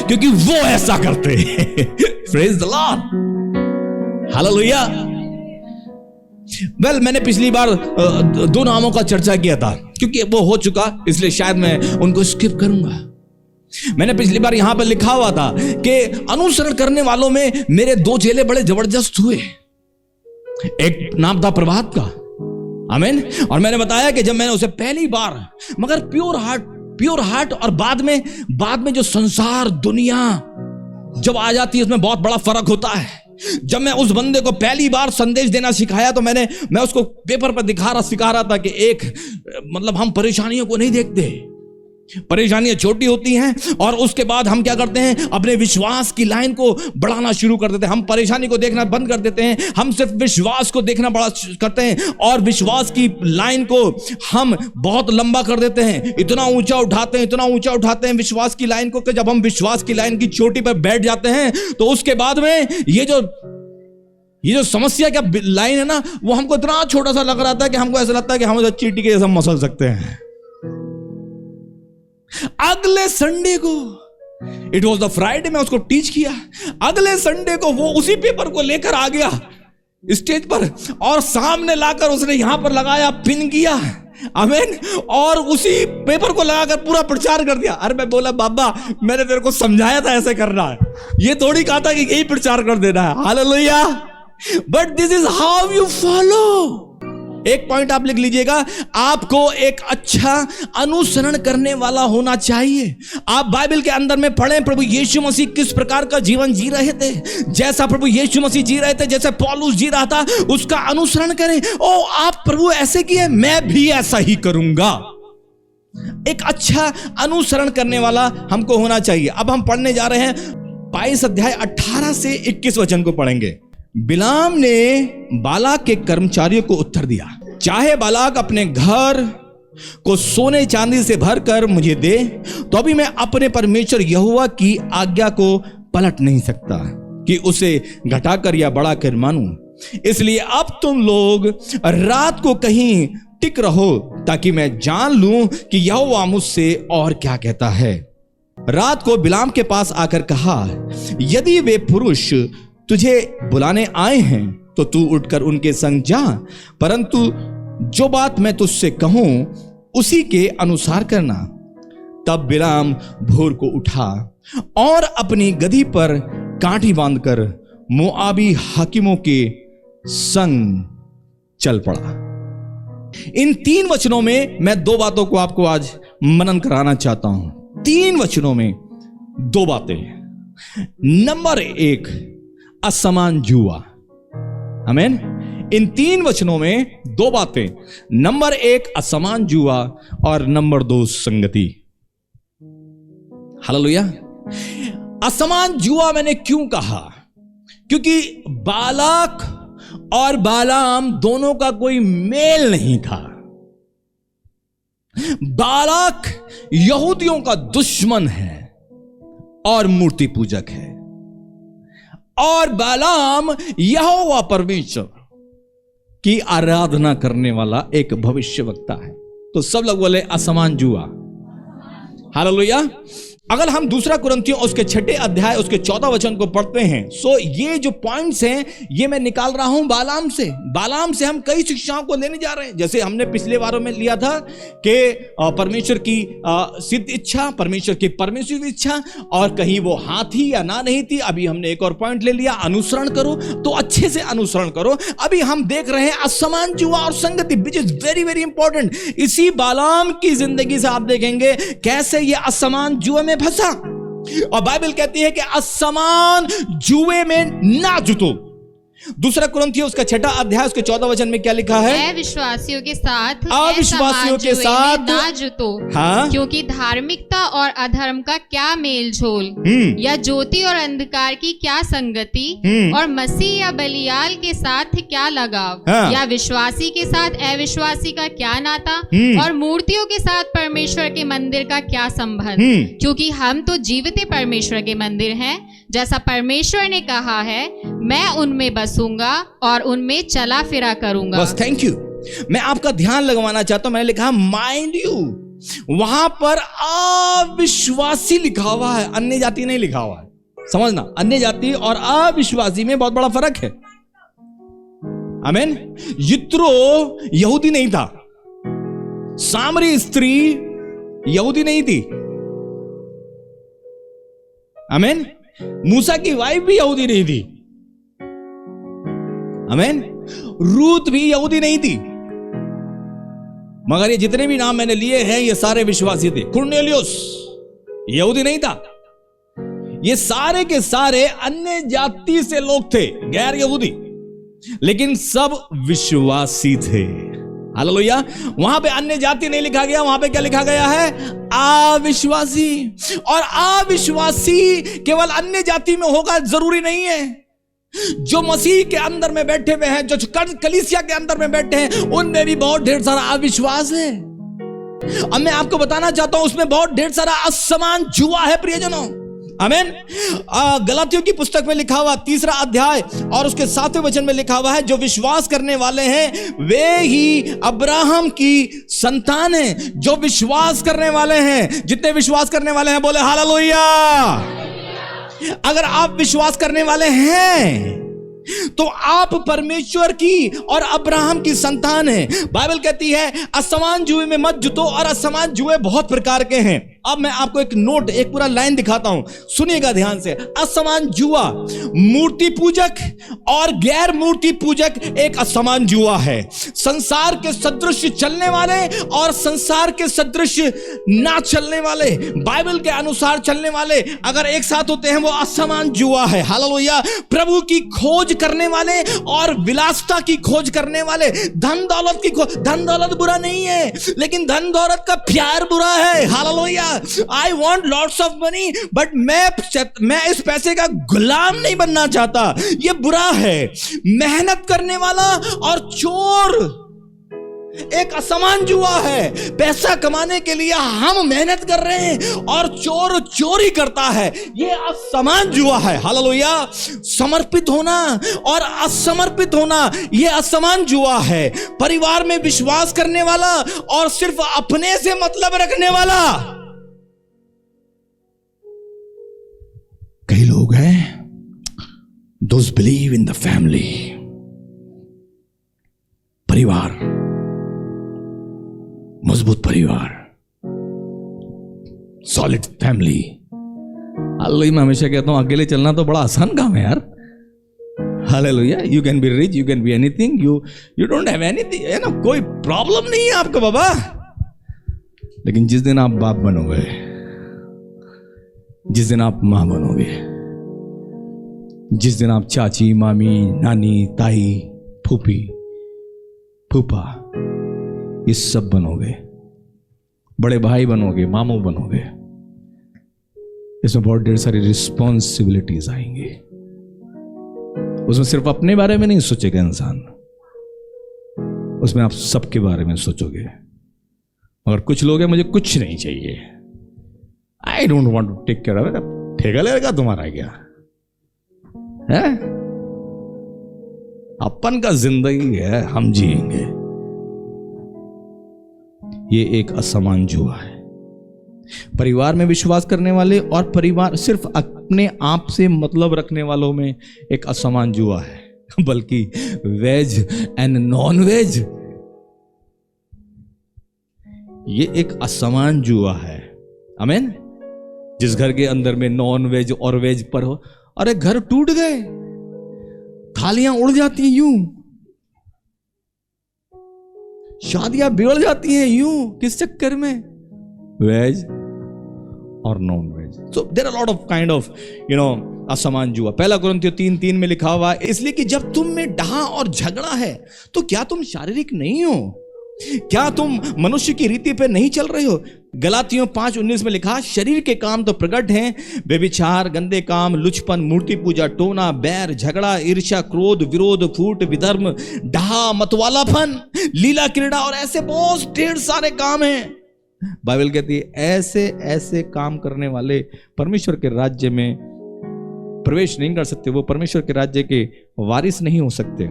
क्योंकि वो ऐसा करते हैं। Praise the Lord. हालेलुया। मैंने पिछली बार दो नामों का चर्चा किया था, क्योंकि वो हो चुका इसलिए शायद मैं उनको स्किप करूंगा। मैंने पिछली बार यहां पर लिखा हुआ था कि अनुसरण करने वालों में मेरे दो चेले बड़े जबरदस्त हुए। एक नाम था प्रभात का, आमीन। और मैंने बताया कि जब मैंने उसे पहली बार, मगर प्योर हार्ट और बाद में जो संसार दुनिया जब आ जाती है उसमें बहुत बड़ा फर्क होता है। जब मैं उस बंदे को पहली बार संदेश देना सिखाया तो मैं उसको पेपर पर सिखा रहा था कि एक मतलब हम परेशानियों को नहीं देखते, परेशानियां छोटी होती हैं और उसके बाद हम क्या करते हैं, अपने विश्वास की लाइन को बढ़ाना शुरू कर देते हैं। हम परेशानी को देखना बंद कर देते हैं, हम सिर्फ विश्वास को देखना बड़ा करते हैं और विश्वास की लाइन को हम बहुत लंबा कर देते हैं, इतना ऊंचा उठाते हैं विश्वास की लाइन को कि जब हम विश्वास की लाइन की चोटी पर बैठ जाते हैं तो उसके बाद में ये जो समस्या का लाइन है ना, वो हमको इतना छोटा सा लग रहा था कि हमको ऐसा लगता है कि हम चींटी के जैसा मसल सकते हैं। अगले संडे को, इट वॉज द फ्राइडे, मैं उसको टीच किया। अगले संडे को वो उसी पेपर को लेकर आ गया स्टेज पर और सामने लाकर उसने यहां पर लगाया, पिन किया, आमीन, और उसी पेपर को लगाकर पूरा प्रचार कर दिया। अरे मैं बोला, बाबा मैंने तेरे को समझाया था ऐसे करना है, ये थोड़ी कहा था कि यही प्रचार कर देना है। Hallelujah. But this is how you follow. एक पॉइंट आप लिख लीजिएगा, आपको एक अच्छा अनुसरण करने वाला होना चाहिए। आप बाइबल के अंदर में पढ़ें प्रभु यीशु मसीह किस प्रकार का जीवन जी रहे थे, जैसा प्रभु यीशु मसीह जी रहे थे, जैसे पौलुस जी रहा था, उसका अनुसरण करें। ओ आप प्रभु ऐसे किए, मैं भी ऐसा ही करूंगा। एक अच्छा अनुसरण करने वाला हमको होना चाहिए। अब हम पढ़ने जा रहे हैं 22 अध्याय 18 से 21 वचन को पढ़ेंगे। बिलाम ने बालाक के कर्मचारियों को उत्तर दिया, चाहे बालाक अपने घर को सोने चांदी से भरकर मुझे दे, तो अभी मैं अपने परमेश्वर यहोवा की आज्ञा को पलट नहीं सकता कि उसे घटाकर या बढ़ाकर मानूं। इसलिए अब तुम लोग रात को कहीं टिक रहो, ताकि मैं जान लूं कि यहोवा मुझसे और क्या कहता है। रात को बिलाम के पास आकर कहा, यदि वे पुरुष तुझे बुलाने आए हैं तो तू उठकर उनके संग जा, परंतु जो बात मैं तुझसे कहूं उसी के अनुसार करना। तब बिलाम भोर को उठा और अपनी गधी पर कांटी बांधकर मोआबी हाकिमों के संग चल पड़ा। इन 3 वचनों में मैं 2 बातों को आपको आज मनन कराना चाहता हूं। 3 वचनों में 2 बातें। नंबर 1, असमान जुआ। आमीन। इन 3 वचनों में 2 बातें। नंबर 1 असमान जुआ और नंबर 2 संगति। हालेलुया। असमान जुआ मैंने क्यों कहा? क्योंकि बालाक और बालाम दोनों का कोई मेल नहीं था। बालाक यहूदियों का दुश्मन है और मूर्ति पूजक है, और बालाम यहोवा परमेश्वर की आराधना करने वाला एक भविष्यवक्ता है। तो सब लोग बोले असमान जुआ। हालेलुया। अगर हम 2 कुरिन्थियों उसके 6 अध्याय उसके 14 वचन को पढ़ते हैं, सो ये जो पॉइंट्स हैं ये मैं निकाल रहा हूं बालाम से हम कई शिक्षाओं को लेने जा रहे हैं। जैसे हमने पिछले वारों में लिया था कि परमेश्वर की सिद्ध इच्छा, परमेश्वर की परमेश्वर इच्छा, और कहीं वो हाँ थी या ना नहीं थी। अभी हमने एक और पॉइंट ले लिया, अनुसरण करो तो अच्छे से अनुसरण करो। अभी हम देख रहे हैं असमान जुआ और संगति, which is very very important. इसी बालाम की जिंदगी से आप देखेंगे कैसे ये असमान जुए में फंसा, और बाइबल कहती है कि असमान जुए में ना जुटो। 2 कुरिन्थियों उसका 6 अध्याय उसके 14 वचन में क्या लिखा है? अविश्वासियों के साथ ना जुटो। हाँ? क्योंकि धार्मिकता और अधर्म का क्या मेल झोल, या ज्योति और अंधकार की क्या संगति, और मसीह या बलियाल के साथ क्या लगाव, हाँ? या विश्वासी के साथ अविश्वासी का क्या नाता, और मूर्तियों के साथ परमेश्वर के मंदिर का क्या संबंध। क्योंकि हम तो जीवित परमेश्वर के मंदिर हैं, जैसा परमेश्वर ने कहा है, मैं उनमें बसूंगा और उनमें चला फिरा करूंगा। बस, थैंक यू। मैं आपका ध्यान लगवाना चाहता हूं, मैंने लिखा माइंड यू, वहां पर अविश्वासी लिखा हुआ है, अन्य जाति नहीं लिखा हुआ है। समझना, अन्य जाति और अविश्वासी में बहुत बड़ा फर्क है। आमेन। यित्रो यहूदी नहीं था, सामरी स्त्री यहूदी नहीं थी, आमेन। मूसा की वाइफ भी यहूदी नहीं थी, आमेन। रूत भी यहूदी नहीं थी, मगर ये जितने भी नाम मैंने लिए हैं ये सारे विश्वासी थे। कुर्नेलियुस यहूदी नहीं था, ये सारे के सारे अन्य जाति से लोग थे, गैर यहूदी, लेकिन सब विश्वासी थे। हालेलुया। वहां पे अन्य जाति नहीं लिखा गया, वहां पे क्या लिखा गया है? अविश्वासी। और अविश्वासी केवल अन्य जाति में होगा जरूरी नहीं है। जो मसीह के अंदर में बैठे हुए हैं, जो कलीसिया के अंदर में बैठे हैं, उनमें भी बहुत ढेर सारा अविश्वास है। अब मैं आपको बताना चाहता हूं, उसमें बहुत ढेर सारा असमान जुआ है प्रियजनों, आमीन। गलातियों की पुस्तक में लिखा हुआ 3 अध्याय और उसके 7वें वचन में लिखा हुआ है, जो विश्वास करने वाले हैं वे ही अब्राहम की संतान हैं। जो विश्वास करने वाले हैं, जितने विश्वास करने वाले हैं बोले हालेलुया। अगर आप विश्वास करने वाले हैं तो आप परमेश्वर की और अब्राहम की संतान हैं। बाइबल कहती है असमान जुए में मत जुटो, और असमान जुए बहुत प्रकार के हैं। अब मैं आपको एक नोट, एक पूरा लाइन दिखाता हूं, सुनिएगा ध्यान से। असमान जुआ, मूर्ति पूजक और गैर मूर्ति पूजक एक असमान जुआ है। संसार के सदृश चलने वाले और संसार के सदृश ना चलने वाले, बाइबल के अनुसार चलने वाले अगर एक साथ होते हैं, वो असमान जुआ है। हालेलुया। प्रभु की खोज करने वाले और विलासता की खोज करने वाले, धन दौलत की खोज। धन दौलत बुरा नहीं है, लेकिन धन दौलत का प्यार बुरा है। Hallelujah. I want lots of money, but मैं इस पैसे का गुलाम नहीं बनना चाहता, ये बुरा है। मेहनत करने वाला और चोर एक असमान जुआ है। पैसा कमाने के लिए हम मेहनत कर रहे हैं और चोर चोरी करता है, ये असमान जुआ है। हालेलुया। समर्पित होना और असमर्पित होना, ये असमान जुआ है। परिवार में विश्वास करने वाला और सिर्फ अपने से मतलब रखने वाला। कई लोग हैं, those believe in the family, परिवार, मजबूत परिवार, सॉलिड फैमिली। हालेलुया। मैं हमेशा कहता हूं अकेले चलना तो बड़ा आसान काम है यार। Hallelujah. You can be rich, you can be anything, you don't have anything, है ना, कोई प्रॉब्लम नहीं है आपको बाबा। लेकिन जिस दिन आप बाप बनोगे, जिस दिन आप मां बनोगे, जिस दिन आप चाची, मामी, नानी, ताई, फूफी, फूफा, ये सब बनोगे, बड़े भाई बनोगे, मामू बनोगे, इसमें बहुत ढेर सारी रिस्पॉन्सिबिलिटीज आएंगी। उसमें सिर्फ अपने बारे में नहीं सोचेगा इंसान, उसमें आप सबके बारे में सोचोगे। मगर कुछ लोग हैं, मुझे कुछ नहीं चाहिए, I don't want to take care of it. ठेका लेगा तुम्हारा क्या है? अपन का जिंदगी है, हम जिएंगे। ये एक असमान जुआ है। परिवार में विश्वास करने वाले और परिवार सिर्फ अपने आप से मतलब रखने वालों में एक असमान जुआ है। बल्कि वेज एंड नॉन वेज, ये एक असमान जुआ है। आमीन। जिस घर के अंदर में नॉन वेज और वेज पर हो, अरे घर टूट गए, थालियां उड़ जाती हैं यूं, शादियां बिगड़ जाती हैं यूं। किस चक्कर में? वेज और non veg. So there are lot of kind of असमान जुआ। 1 कुरिन्थियों 3:3 में लिखा हुआ, इसलिए कि जब तुम में डाह और झगड़ा है तो क्या तुम शारीरिक नहीं हो? क्या तुम मनुष्य की रीति पे नहीं चल रहे हो? गलातियों 5:19 में लिखा, शरीर के काम तो प्रकट हैं, व्यभिचार, गंदे काम, लुचपन, मूर्ति पूजा, टोना, बैर, झगड़ा, ईर्ष्या, क्रोध, विरोध, फूट, विधर्म, डाह, मतवालापन, लीला क्रीड़ा और ऐसे बहुत ढेर सारे काम हैं। बाइबल कहती है ऐसे ऐसे काम करने वाले परमेश्वर के राज्य में प्रवेश नहीं कर सकते, वो परमेश्वर के राज्य के वारिस नहीं हो सकते।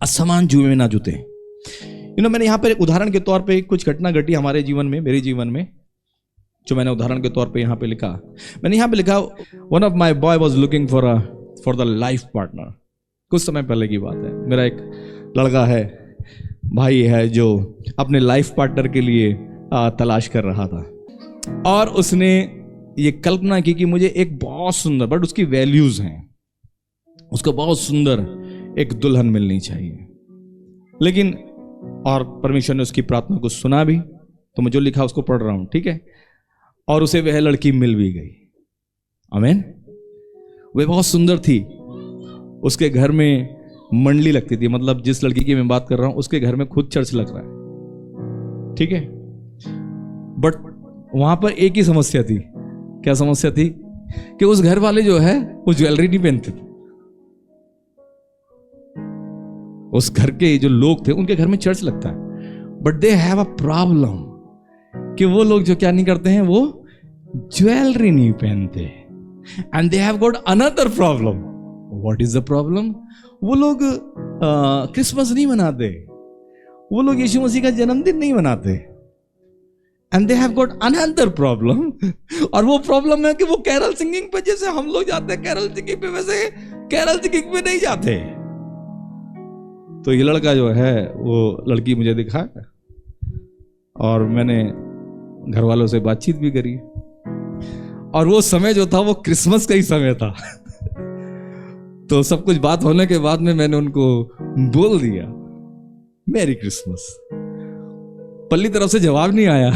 असमान जुए में ना जुटे। मैंने यहां पर एक उदाहरण के तौर पे कुछ घटना घटी हमारे जीवन में, मेरे जीवन में, जो मैंने उदाहरण के तौर पे यहां पे लिखा। मैंने यहां पे लिखा, one of my boy was looking for the life partner. कुछ समय पहले की बात है। मेरा एक लड़का है, भाई है, जो अपने लाइफ पार्टनर के लिए तलाश कर रहा था, और उसने ये कल्पना की कि मुझे एक बहुत सुंदर, बट उसकी वैल्यूज हैं, उसको बहुत सुंदर एक दुल्हन मिलनी चाहिए। लेकिन और परमेश्वर ने उसकी प्रार्थना को सुना भी, तो मैं जो लिखा उसको पढ़ रहा हूं, ठीक है। और उसे वह लड़की मिल भी गई, आमीन। वह बहुत सुंदर थी, उसके घर में मंडली लगती थी, मतलब जिस लड़की की मैं बात कर रहा हूं उसके घर में खुद चर्च लग रहा है, ठीक है। बट वहां पर एक ही समस्या थी। क्या समस्या थी? कि उस घर वाले जो है वो ज्वेलरी नहीं पहनते थे। उस घर के जो लोग थे उनके घर में चर्च लगता है, but they have a problem कि वो लोग जो क्या नहीं करते हैं, वो ज्वेलरी नहीं पहनते। And they have got another problem. What is the problem? वो लोग क्रिसमस नहीं मनाते, वो लोग यीशु मसीह का जन्मदिन नहीं मनाते। And they have got another problem, और वो प्रॉब्लम है कि वो कैरल सिंगिंग पे, जैसे हम लोग जाते हैं कैरल सिंगिंग पे, वैसे कैरल सिंगिंग पे नहीं जाते। तो ये लड़का जो है वो लड़की मुझे दिखाया, और मैंने घर वालों से बातचीत भी करी, और वो समय जो था वो क्रिसमस का ही समय था। तो सब कुछ बात होने के बाद में मैंने उनको बोल दिया मैरी क्रिसमस। पल्ली तरफ से जवाब नहीं आया।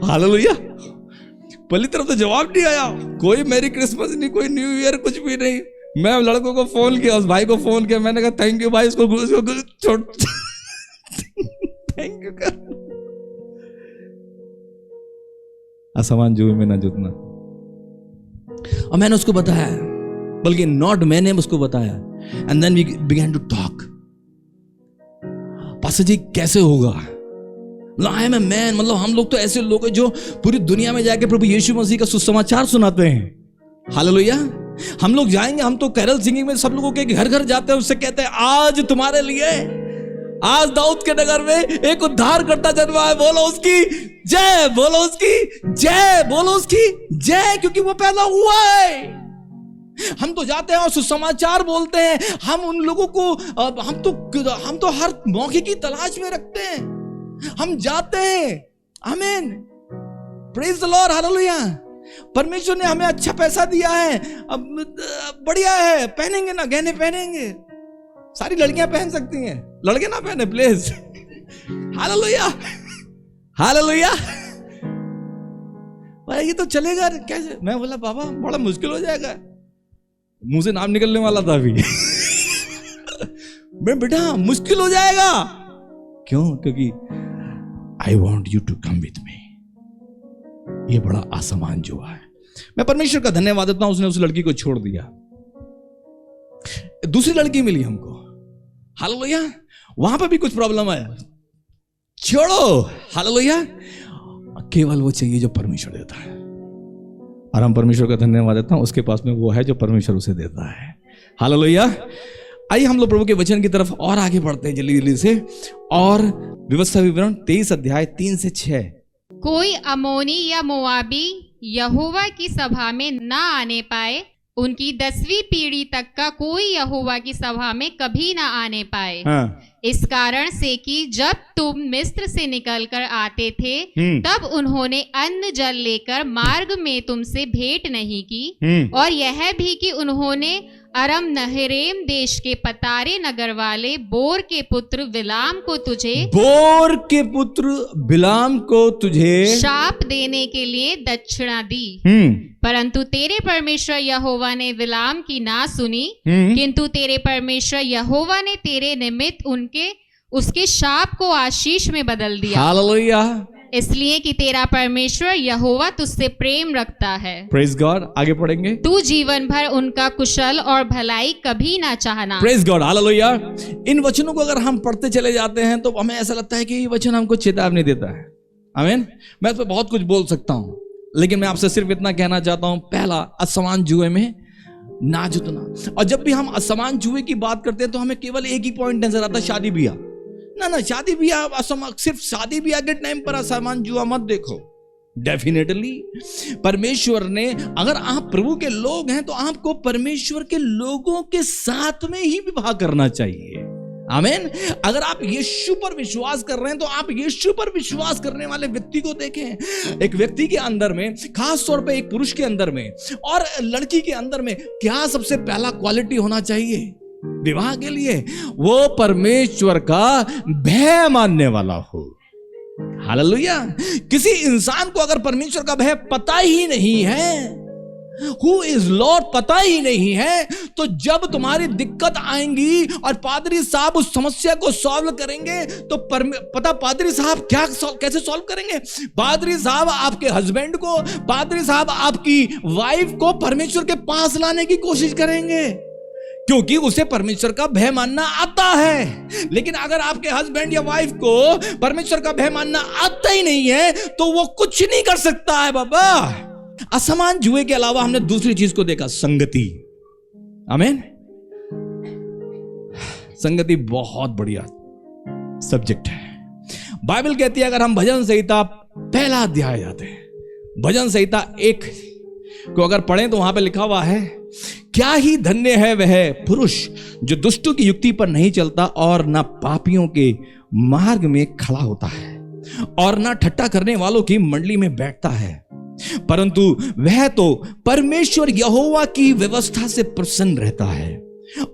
हालेलुया। पल्ली तरफ से जवाब नहीं आया, कोई मैरी क्रिसमस नहीं, कोई न्यू ईयर, कुछ भी नहीं। मैं लड़कों को फोन किया, उस भाई को फोन किया, मैंने कहा थैंक यू भाई, इसको छोड़ थैंक यू कर। असमान जुए में ना जुटना। और मैंने उसको बताया, बल्कि नॉट मैंने उसको बताया, and then we began to talk. Pastor ji कैसे होगा? आई एम ए मैन, मतलब हम लोग तो ऐसे लोग हैं जो पूरी दुनिया में जाके प्रभु यीशु मसीह का सुसमाचार सुनाते हैं। हालेलुया। हम लोग जाएंगे, हम तो कैरल सिंगिंग में सब लोगों के घर घर जाते हैं, उससे कहते हैं आज तुम्हारे लिए, आज दाऊद के नगर में एक उद्धार करता जन्मा है, बोलो उसकी जय, बोलो उसकी जय, बोलो उसकी जय, क्योंकि वो पैदा हुआ है। हम तो जाते हैं और सुसमाचार बोलते हैं, हम उन लोगों को हम तो हर मौके की तलाश में रखते हैं, हम जाते हैं। आमीन, प्रेज द लॉर्ड, हालेलुया। परमेश्वर ने हमें अच्छा पैसा दिया है, अब बढ़िया है, पहनेंगे ना, गहने पहनेंगे, सारी लड़कियां पहन सकती हैं, लड़के ना पहने प्लीज। Hallelujah, hallelujah. ये तो चलेगा कैसे? मैं बोला बाबा बड़ा मुश्किल हो जाएगा, मुंह से नाम निकलने वाला था अभी। मैं बेटा मुश्किल हो जाएगा। क्यों? क्योंकि I want you to come with me. ये बड़ा असमान जुआ है। मैं परमेश्वर का धन्यवाद देता हूं, उसने उस लड़की को छोड़ दिया, दूसरी लड़की मिली हमको। हालेलुया। वहां पर भी कुछ प्रॉब्लम आया, छोड़ो। हालेलुया। केवल वो चाहिए जो परमेश्वर देता है, और हम परमेश्वर का धन्यवाद देता हूं, उसके पास में वो है जो परमेश्वर उसे देता है। हालेलुया। आइए हम लोग प्रभु के वचन की तरफ और आगे बढ़ते हैं जल्दी जल्दी से। और व्यवस्था विवरण 23 अध्याय 3 से 6। कोई अमोनी या मोआबी यहोवा की सभा में ना आने पाए, उनकी 10वीं पीढ़ी तक का कोई यहोवा की सभा में कभी ना आने पाए। हाँ। इस कारण से कि जब तुम मिस्र से निकलकर आते थे, तब उन्होंने अन्न जल लेकर मार्ग में तुमसे भेंट नहीं की, और यह भी कि उन्होंने अरम नहरेम देश के पतारे नगर वाले बोर के पुत्र बिलाम को तुझे शाप देने के लिए दक्षिणा दी। परंतु तेरे परमेश्वर यहोवा ने बिलाम की ना सुनी, किंतु तेरे परमेश्वर यहोवा ने तेरे निमित्त उसके शाप को आशीष में बदल दिया। हालेलुया। इसलिए कि तेरा परमेश्वर यहोवा तुझसे प्रेम रखता है। Praise God. आगे पढ़ेंगे। तू जीवन भर उनका कुशल और भलाई कभी ना चाहना। Praise God, hallelujah. इन वचनों को अगर हम पढ़ते चले जाते हैं तो हमें ऐसा लगता है कि ये वचन हमको चेतावनी देता है। आमीन। मैं इस पर बहुत कुछ बोल सकता हूं, लेकिन मैं आपसे सिर्फ इतना कहना चाहता हूं, पहला, असमान जुए में ना जुटना। और जब भी हम असमान जुए की बात करते हैं तो हमें केवल एक ही पॉइंट नजर आता है, शादी ब्याह। ना शादी ब्याह, सिर्फ शादी ब्याह के टाइम पर असमान जुआ मत देखो। डेफिनेटली परमेश्वर ने, अगर आप प्रभु के लोग हैं तो आपको परमेश्वर के लोगों के साथ में ही विवाह करना चाहिए। आमीन। अगर आप यीशु पर विश्वास कर रहे हैं तो आप यीशु पर विश्वास करने वाले व्यक्ति को देखें। एक व्यक्ति के अंदर में, खास तौर पे एक पुरुष के अंदर में और लड़की के अंदर में क्या सबसे पहला क्वालिटी होना चाहिए विवाह के लिए? वो परमेश्वर का भय मानने वाला हो। हालेलुया। किसी इंसान को अगर परमेश्वर का भय पता ही नहीं है, Who is Lord पता ही नहीं है, तो जब तुम्हारी दिक्कत आएंगी और पादरी साहब उस समस्या को सॉल्व करेंगे तो पता पादरी साहब कैसे सॉल्व करेंगे? पादरी साहब आपके हस्बैंड को, पादरी साहब आपकी वाइफ को परमेश्वर के पास लाने की कोशिश करेंगे, क्योंकि उसे परमेश्वर का भय मानना आता है। लेकिन अगर आपके हस्बैंड या वाइफ को परमेश्वर का भय मानना आता ही नहीं है तो वो कुछ नहीं कर सकता है बाबा। असमान जुए के अलावा हमने दूसरी चीज को देखा, संगति। आमीन। संगति बहुत बढ़िया सब्जेक्ट है। बाइबल कहती है, अगर हम भजन संहिता पहला अध्याय जाते हैं, भजन संहिता 1 को अगर पढ़ें तो वहां पे लिखा हुआ है, क्या ही धन्य है वह पुरुष जो दुष्टों की युक्ति पर नहीं चलता और ना पापियों के मार्ग में खड़ा होता है और ना ठट्ठा करने वालों की मंडली में बैठता है, परंतु वह तो परमेश्वर यहोवा की व्यवस्था से प्रसन्न रहता है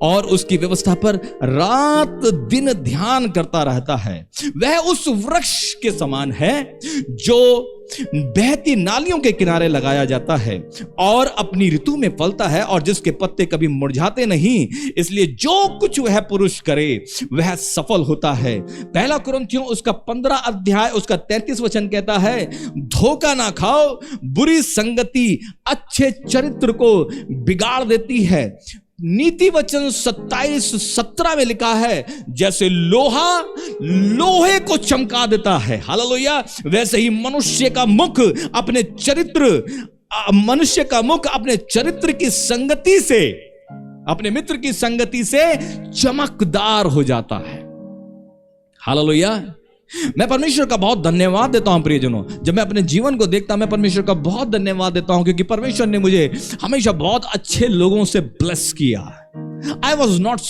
और उसकी व्यवस्था पर रात दिन ध्यान करता रहता है। वह उस वृक्ष के समान है जो बहती नालियों के किनारे लगाया जाता है और अपनी ऋतु में फलता है और जिसके पत्ते कभी मुरझाते नहीं, इसलिए जो कुछ वह पुरुष करे वह सफल होता है। पहला कुरिन्थियों उसका 15 अध्याय उसका 33 वचन कहता है, धोखा ना खाओ, बुरी संगति अच्छे चरित्र को बिगाड़ देती है। नीति वचन 27:17 में लिखा है, जैसे लोहा लोहे को चमका देता है, हालेलुया, वैसे ही मनुष्य का मुख अपने चरित्र की संगति से, अपने मित्र की संगति से चमकदार हो जाता है। हालेलुया। मैं परमेश्वर का बहुत धन्यवाद देता हूं प्रियजनों। जब मैं अपने जीवन को देखता हूं, मैं परमेश्वर का बहुत धन्यवाद देता हूं, क्योंकि परमेश्वर ने मुझे हमेशा बहुत अच्छे लोगों से ब्लेस किया। I was not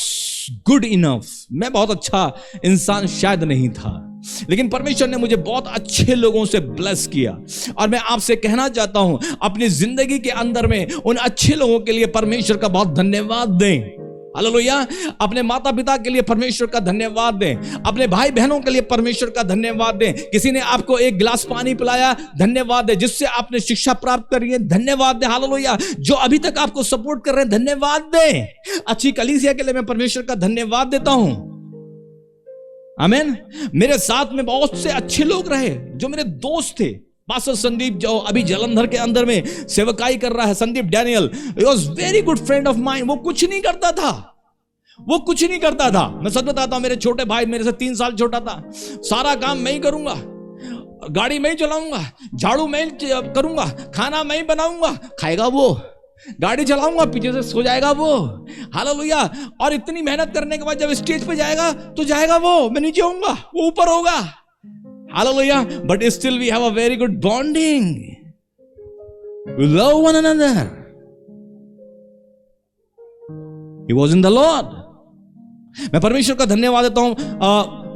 good enough, मैं बहुत अच्छा इंसान शायद नहीं था, लेकिन परमेश्वर ने मुझे बहुत अच्छे लोगों से ब्लेस किया। और मैं आपसे कहना चाहता हूं, अपनी जिंदगी के अंदर में उन अच्छे लोगों के लिए परमेश्वर का बहुत धन्यवाद दें। हालेलुया। अपने माता पिता के लिए परमेश्वर का धन्यवाद दें, अपने भाई बहनों के लिए परमेश्वर का धन्यवाद दें। किसी ने आपको एक गिलास पानी पिलाया, धन्यवाद दें। जिससे आपने शिक्षा प्राप्त करी है, धन्यवाद दें। हालेलुया। जो अभी तक आपको सपोर्ट कर रहे हैं, धन्यवाद दें। अच्छी कलीसिया के लिए मैं परमेश्वर का धन्यवाद देता हूं। आमीन। मेरे साथ में बहुत से अच्छे लोग रहे जो मेरे दोस्त थे। पास्टर संदीप जो अभी जलंधर के अंदर में सेवकाई कर रहा है, Sandeep Daniel, he was very good friend of mine. वो कुछ नहीं करता था, मैं सच बताता हूं। मेरे छोटे भाई मेरे से 3 साल छोटा था। सारा काम मैं ही करूंगा, गाड़ी मैं ही चलाऊंगा, झाड़ू मैं ही करूंगा, खाना मैं ही बनाऊंगा, खाएगा वो, गाड़ी चलाऊंगा, पीछे से सो जाएगा वो। हालेलुया। और इतनी मेहनत करने के बाद जब स्टेज पे जाएगा तो जाएगा वो, मैं नीचे होऊंगा, वो ऊपर होगा। Hallelujah. But still we have a very good bonding. We love one another. He was in the Lord. मैं परमेश्वर का धन्यवाद देता हूं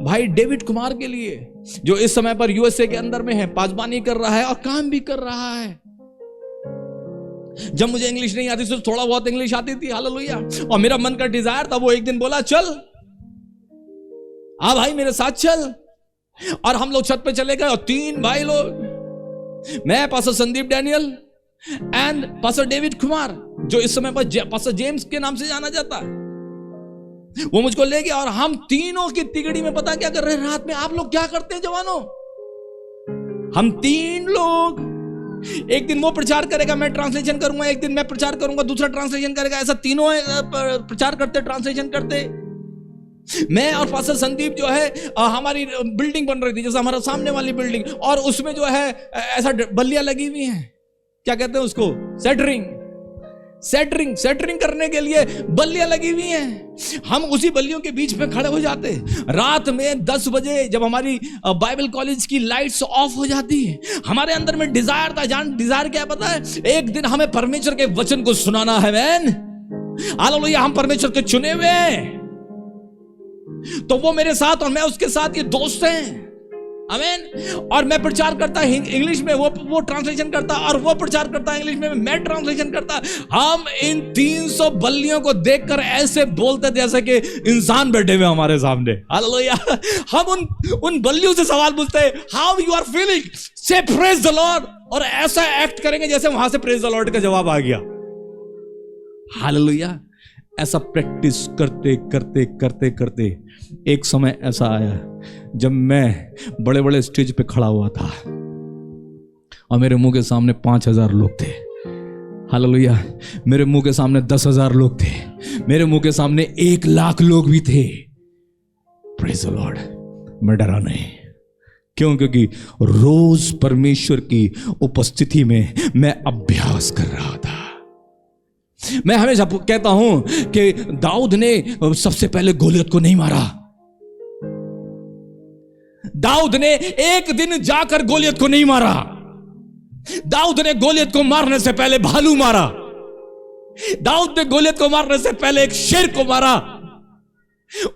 भाई डेविड कुमार के लिए, जो इस समय पर यूएसए के अंदर में है, पासबानी कर रहा है और काम भी कर रहा है। जब मुझे इंग्लिश नहीं आती थी, थोड़ा बहुत इंग्लिश आती थी। हालेलुया। और मेरा मन का डिजायर था, वो एक दिन बोला, चल आ भाई मेरे साथ चल। और हम लोग छत पे चले गए और 3 भाई लोग, मैं, pastor Sandeep Daniel and pastor David Kumar, जो इस समय पर पास्टर जेम्स के नाम से जाना जाता है, वो मुझको ले गया और हम तीनों की तिगड़ी में पता क्या कर रहे हैं रात में। आप लोग क्या करते हैं जवानों? हम 3 लोग, एक दिन वो प्रचार करेगा, मैं ट्रांसलेशन करूंगा, एक दिन मैं प्रचार करूंगा, दूसरा ट्रांसलेशन करेगा, ऐसा तीनों प्रचार करते, ट्रांसलेशन करते। मैं और पास्टर संदीप जो है, हमारी बिल्डिंग बन रही थी, जैसे हमारा सामने वाली बिल्डिंग, और उसमें जो है ऐसा बल्लियां लगी हुई हैं, क्या कहते हैं उसको, सेटरिंग करने के लिए बल्लियां लगी हुई हैं। हम उसी बल्लियों के बीच में खड़े हो जाते। रात में 10 बजे जब हमारी बाइबल कॉलेज की लाइट्स ऑफ हो जाती है, हमारे अंदर में डिजायर था। डिजायर क्या पता है? एक दिन हमें परमेश्वर के वचन को सुनाना है। मैन हालेलुया, हम परमेश्वर के चुने हुए हैं। तो वो मेरे साथ और मैं उसके साथ, ये दोस्त हैं। आमीन। और मैं प्रचार करता इंग्लिश में, वो ट्रांसलेशन करता, और वो प्रचार करता इंग्लिश में, मैं ट्रांसलेशन करता। हम इन 300 बल्लियों को देखकर ऐसे बोलते जैसे कि इंसान बैठे हुए हमारे सामने। हालेलुया। हम उन बल्लियों से सवाल पूछते हैं, हाउ यू आर फीलिंग, से प्रेज द लॉर्ड, और ऐसा एक्ट करेंगे जैसे वहां से प्रेज द लॉर्ड का जवाब आ गया। हालेलुया। ऐसा प्रैक्टिस करते करते करते करते एक समय ऐसा आया जब मैं बड़े बड़े स्टेज पे खड़ा हुआ था और मेरे मुंह के सामने 5,000 लोग थे। हालेलुया। मेरे मुंह के सामने 10,000 लोग थे। मेरे मुंह के सामने 1,00,000 लोग भी थे। Praise the Lord. मैं डरा नहीं। क्यों? क्योंकि रोज परमेश्वर की उपस्थिति में मैं अभ्यास कर रहा था। मैं हमेशा कहता हूं कि दाऊद ने सबसे पहले गोलियत को नहीं मारा। दाऊद ने एक दिन जाकर गोलियत को नहीं मारा। दाऊद ने गोलियत को मारने से पहले भालू मारा। दाऊद ने गोलियत को मारने से पहले एक शेर को मारा।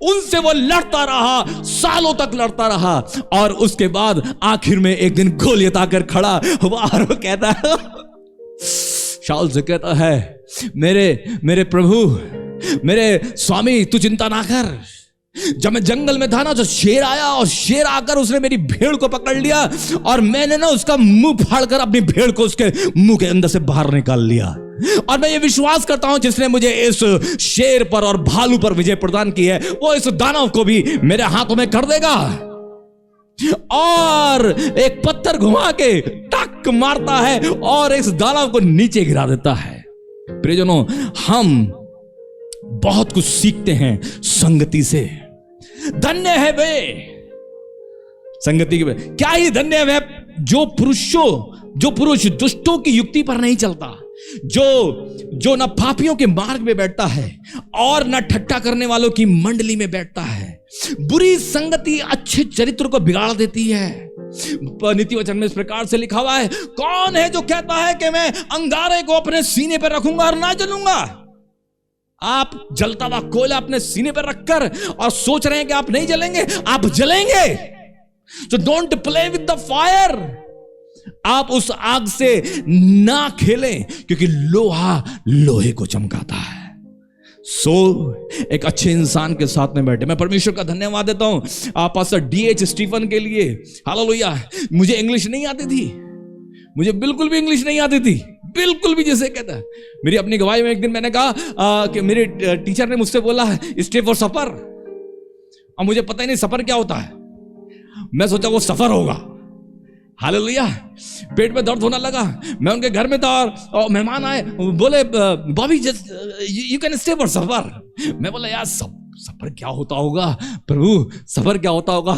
उनसे वो लड़ता रहा, सालों तक लड़ता रहा, और उसके बाद आखिर में एक दिन गोलियत आकर खड़ा हुआ और वो कहता है, शाऊल से कहता है, मेरे प्रभु, मेरे स्वामी, तू चिंता ना कर। जब मैं जंगल में था ना, तो शेर आया और शेर आकर उसने मेरी भेड़ को पकड़ लिया और मैंने ना उसका मुंह फाड़कर अपनी भेड़ को उसके मुंह के अंदर से बाहर निकाल लिया। और मैं ये विश्वास करता हूं जिसने मुझे इस शेर पर और भालू पर विजय प्रदान की है, वो इस दानव को भी मेरे हाथों में कर देगा। और एक पत्थर घुमा के टक मारता है और इस दानव को नीचे गिरा देता है। प्रियजनों, हम बहुत कुछ सीखते हैं संगति से। धन्य है वे संगति के, क्या ही धन्य है वे जो पुरुष दुष्टों की युक्ति पर नहीं चलता, जो न पापियों के मार्ग में बैठता है और न ठट्ठा करने वालों की मंडली में बैठता है। बुरी संगति अच्छे चरित्र को बिगाड़ देती है। नीति वचन में इस प्रकार से लिखा हुआ है, कौन है जो कहता है कि मैं अंगारे को अपने सीने पर रखूंगा और ना जलूंगा। आप जलता हुआ कोयला अपने सीने पर रखकर और सोच रहे हैं कि आप नहीं जलेंगे, आप जलेंगे। So don't play with the fire। आप उस आग से ना खेलें, क्योंकि लोहा लोहे को चमकाता है। एक अच्छे इंसान के साथ में बैठे। मैं परमेश्वर का धन्यवाद देता हूं पास्टर D.H. स्टीफन के लिए। हालेलुया। मुझे इंग्लिश नहीं आती थी, मुझे बिल्कुल भी इंग्लिश नहीं आती थी, बिल्कुल भी। जैसे कहता है, मेरी अपनी गवाही में एक दिन मैंने कहा कि मेरे टीचर ने मुझसे बोला है स्टे फॉर सफर, और मुझे पता ही नहीं सफर क्या होता है। मैं सोचा वो सफर होगा। हालेलुया। पेट में दर्द होने लगा। मैं उनके घर में था और मेहमान आए, बोले Bobby you can stay for supper. मैं बोला यार सफर क्या होता होगा प्रभु, सफर क्या होता होगा।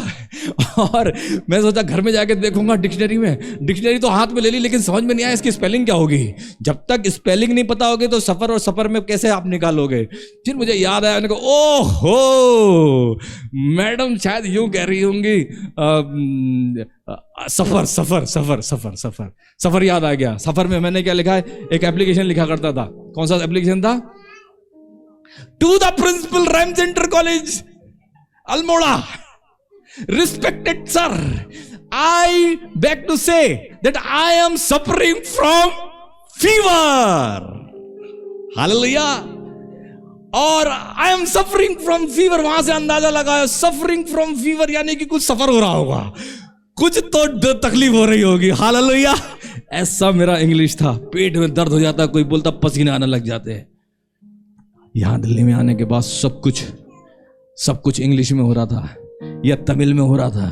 और मैं सोचा घर में जाके देखूंगा डिक्शनरी में। डिक्शनरी तो हाथ में ले ली, लेकिन समझ में नहीं आया इसकी स्पेलिंग क्या होगी। जब तक स्पेलिंग नहीं पता होगी तो सफर और सफर में कैसे आप निकालोगे। फिर मुझे याद आया, मैंने कहा ओहो मैडम शायद यूं कह रही होंगी सफर सफर सफर सफर सफर सफर। याद आ गया। सफर में मैंने क्या लिखा है, एक एप्लीकेशन लिखा करता था। कौन सा एप्लीकेशन था? To the principal Rhymes Inter College, Almora. Respected sir, I beg to say that I am suffering from fever. Hallelujah. और I am suffering from fever, वहां से अंदाजा लगाया suffering from fever यानी कि कुछ सफर हो रहा होगा, कुछ तो तकलीफ हो रही होगी। हालेलुया। ऐसा मेरा इंग्लिश था। पेट में दर्द हो जाता, कोई बोलता पसीने आने लग जाते हैं। यहां दिल्ली में आने के बाद सब कुछ इंग्लिश में हो रहा था या तमिल में हो रहा था,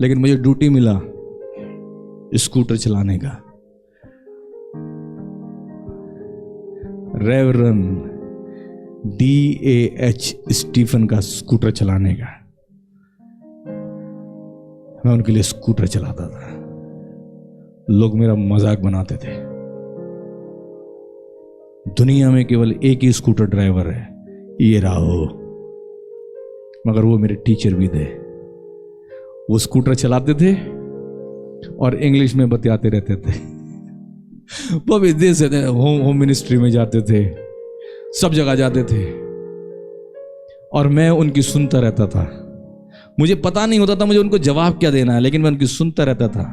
लेकिन मुझे ड्यूटी मिला स्कूटर चलाने का। Reverend D.H. स्टीफन का स्कूटर चलाने का। मैं उनके लिए स्कूटर चलाता था। लोग मेरा मजाक बनाते थे। दुनिया में केवल एक ही स्कूटर ड्राइवर है, ये रहा वो, मगर वो मेरे टीचर भी थे। वो स्कूटर चलाते थे और इंग्लिश में बतियाते रहते थे। वो विदेश से होम मिनिस्ट्री में जाते थे, सब जगह जाते थे, और मैं उनकी सुनता रहता था। मुझे पता नहीं होता था मुझे उनको जवाब क्या देना है, लेकिन मैं उनकी सुनता रहता था।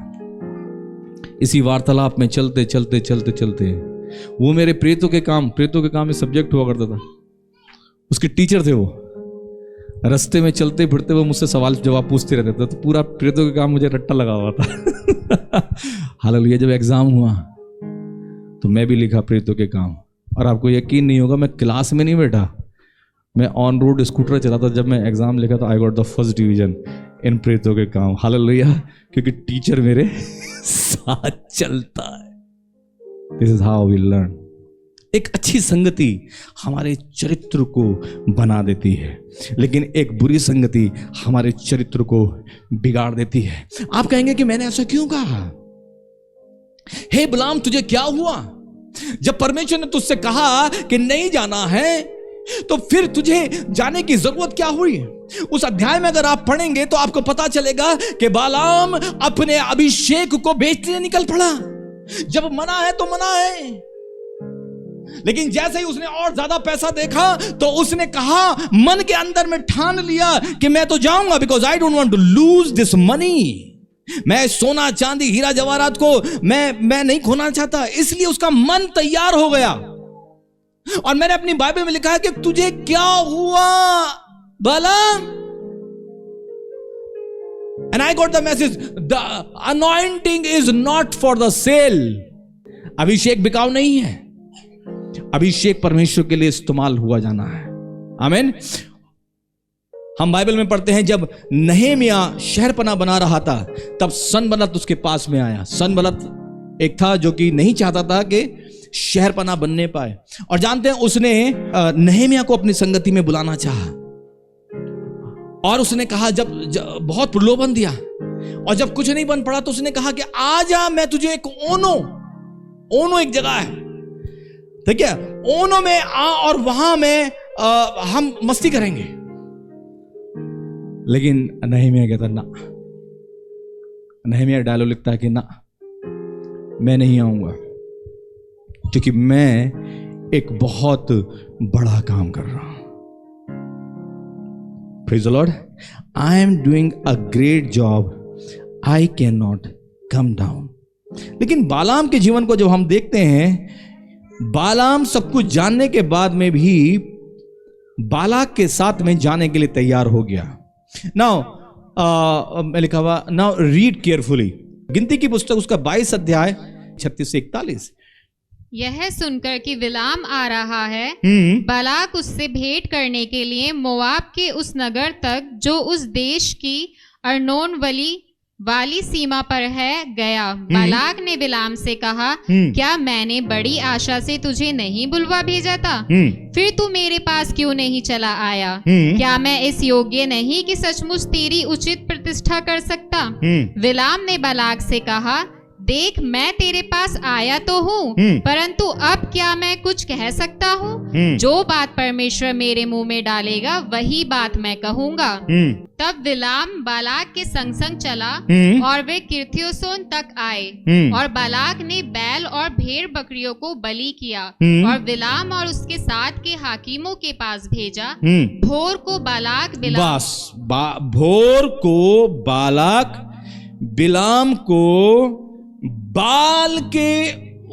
इसी वार्तालाप में चलते चलते चलते चलते वो मेरे प्रेतों के काम में सब्जेक्ट हुआ करता था। उसके टीचर थे वो। रास्ते में चलते फिरते वो मुझसे सवाल जवाब पूछते रहते थे, तो पूरा प्रेतों के काम मुझे रट्टा लगा हुआ था। हालेलुया। जब एग्जाम हुआ तो मैं भी लिखा प्रेतों के काम, और आपको यकीन नहीं होगा, मैं क्लास में नहीं बैठा, मैं ऑन रोड स्कूटर चलाता। जब मैं एग्जाम लिखा तो I got the first division in प्रेतों के काम। हालेलुया। क्योंकि टीचर मेरे साथ चलता है। This is how we learn. एक अच्छी संगति हमारे चरित्र को बना देती है, लेकिन एक बुरी संगति हमारे चरित्र को बिगाड़ देती है। आप कहेंगे कि मैंने ऐसा क्यों कहा? हे बिलाम, तुझे क्या हुआ? जब परमेश्वर ने तुझसे कहा कि नहीं जाना है, तो फिर तुझे जाने की जरूरत क्या हुई? उस अध्याय में अगर आप पढ़ेंगे तो आपको पता चलेगा कि बालाम अपने अभिषेक को बेचने निकल पड़ा। जब मना है तो मना है, लेकिन जैसे ही उसने और ज्यादा पैसा देखा तो उसने कहा, मन के अंदर में ठान लिया कि मैं तो जाऊंगा, because I don't want to lose this money. मैं सोना चांदी हीरा जवाहरात को मैं नहीं खोना चाहता, इसलिए उसका मन तैयार हो गया। और मैंने अपनी बाइबल में लिखा है कि तुझे क्या हुआ बालाम? And I got the message, the anointing is not for the sale. अभिषेक बिकाऊ नहीं है, अभिषेक परमेश्वर के लिए इस्तेमाल हुआ जाना है। आमीन। हम बाइबल में पढ़ते हैं, जब नहेमिया शहरपनाह बना रहा था, तब सनबलत उसके पास में आया। सनबलत एक था जो कि नहीं चाहता था कि शहरपनाह बनने पाए, और जानते हैं उसने नहेमिया को अपनी संगति में बुलाना चाहा, और उसने कहा, जब बहुत प्रलोभन दिया, और जब कुछ नहीं बन पड़ा तो उसने कहा कि आजा, मैं तुझे एक ओनो एक जगह है, ठीक है, ओनो में आ और वहां में हम मस्ती करेंगे। लेकिन नहेमिया कहता ना, नहेमिया डायलॉग लिखता है कि ना, मैं नहीं आऊंगा, क्योंकि मैं एक बहुत बड़ा काम कर रहा हूं। Praise the Lord. I am doing a great job. I cannot come down. लेकिन बालाम के जीवन को जब हम देखते हैं, बालाम सब कुछ जानने के बाद में भी बालाक के साथ में जाने के लिए तैयार हो गया। नाउ मैं लिखा हुआ, नाउ रीड केयरफुली। गिनती की पुस्तक उसका 22 अध्याय 36 से 41। यह सुनकर कि बिलाम आ रहा है, बालाक उससे भेंट करने के लिए मोआब के उस नगर तक, जो उस देश की अर्नोन वाली सीमा पर है, गया। बालाक ने बिलाम से कहा, क्या मैंने बड़ी आशा से तुझे नहीं बुलवा भेजा था? फिर तू मेरे पास क्यों नहीं चला आया? क्या मैं इस योग्य नहीं कि सचमुच तेरी उचित प्रतिष्ठा कर सकता? बिलाम ने बालाक से कहा, देख, मैं तेरे पास आया तो हूँ, परंतु अब क्या मैं कुछ कह सकता हूँ? जो बात परमेश्वर मेरे मुंह में डालेगा वही बात मैं कहूँगा। तब बिलाम बालाक के संग संग चला, और वे किर्थियोसोन तक आए, और बालाक ने बैल और भेड़ बकरियों को बलि किया, और बिलाम और उसके साथ के हाकिमों के पास भेजा। भोर को बालाक भोर को बालाक बिलाम को बाल के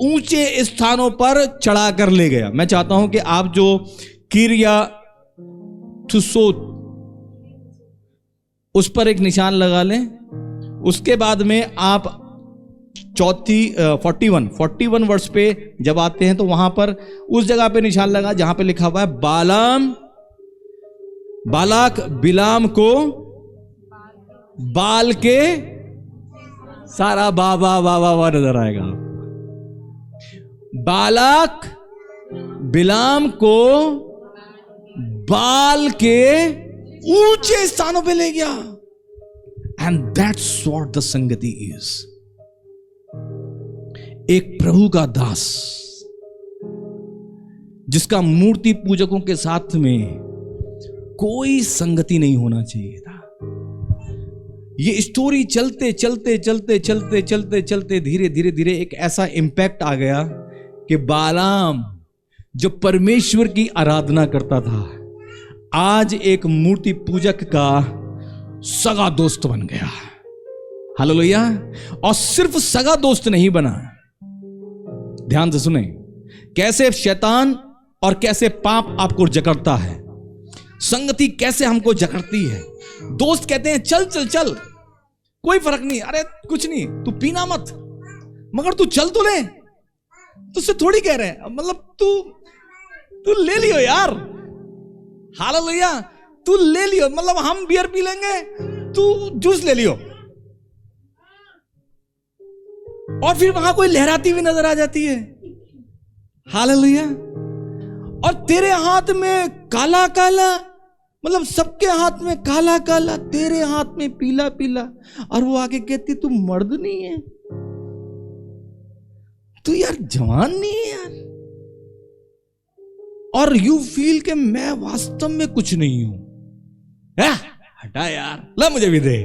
ऊंचे स्थानों पर चढ़ा कर ले गया। मैं चाहता हूं कि आप जो किरिया थुसोत उस पर एक निशान लगा लें। उसके बाद में आप 41 वर्ष पे जब आते हैं तो वहां पर उस जगह पे निशान लगा जहां पे लिखा हुआ है बालाक बिलाम को बाल के, सारा बाबा नजर आएगा। बालाक बिलाम को बाल के ऊंचे स्थानों पे ले गया। एंड दैट्स व्हाट द संगति इज। एक प्रभु का दास जिसका मूर्ति पूजकों के साथ में कोई संगति नहीं होना चाहिए था। ये स्टोरी चलते चलते चलते चलते चलते चलते धीरे धीरे धीरे एक ऐसा इंपैक्ट आ गया कि बालाम जो परमेश्वर की आराधना करता था, आज एक मूर्ति पूजक का सगा दोस्त बन गया। हालेलुया। और सिर्फ सगा दोस्त नहीं बना, ध्यान से सुने, कैसे शैतान और कैसे पाप आपको जकड़ता है, संगति कैसे हमको जकड़ती है। दोस्त कहते हैं चल चल चल, कोई फर्क नहीं, अरे कुछ नहीं, तू पीना मत, मगर तू चल तो ले, तुझसे थोड़ी कह रहे हैं, मतलब तू ले लियो यार। हालेलुया। तू ले लियो, मतलब हम बियर पी लेंगे, तू जूस ले लियो। और फिर वहां कोई लहराती हुई नजर आ जाती है। हालेलुया। और तेरे हाथ में काला काला, मतलब सबके हाथ में काला काला, तेरे हाथ में पीला पीला, और वो आगे कहती तू मर्द नहीं है, तू यार जवान नहीं है यार, और यू फील कि मैं वास्तव में कुछ नहीं हूं। हटा यार, ला मुझे भी दे।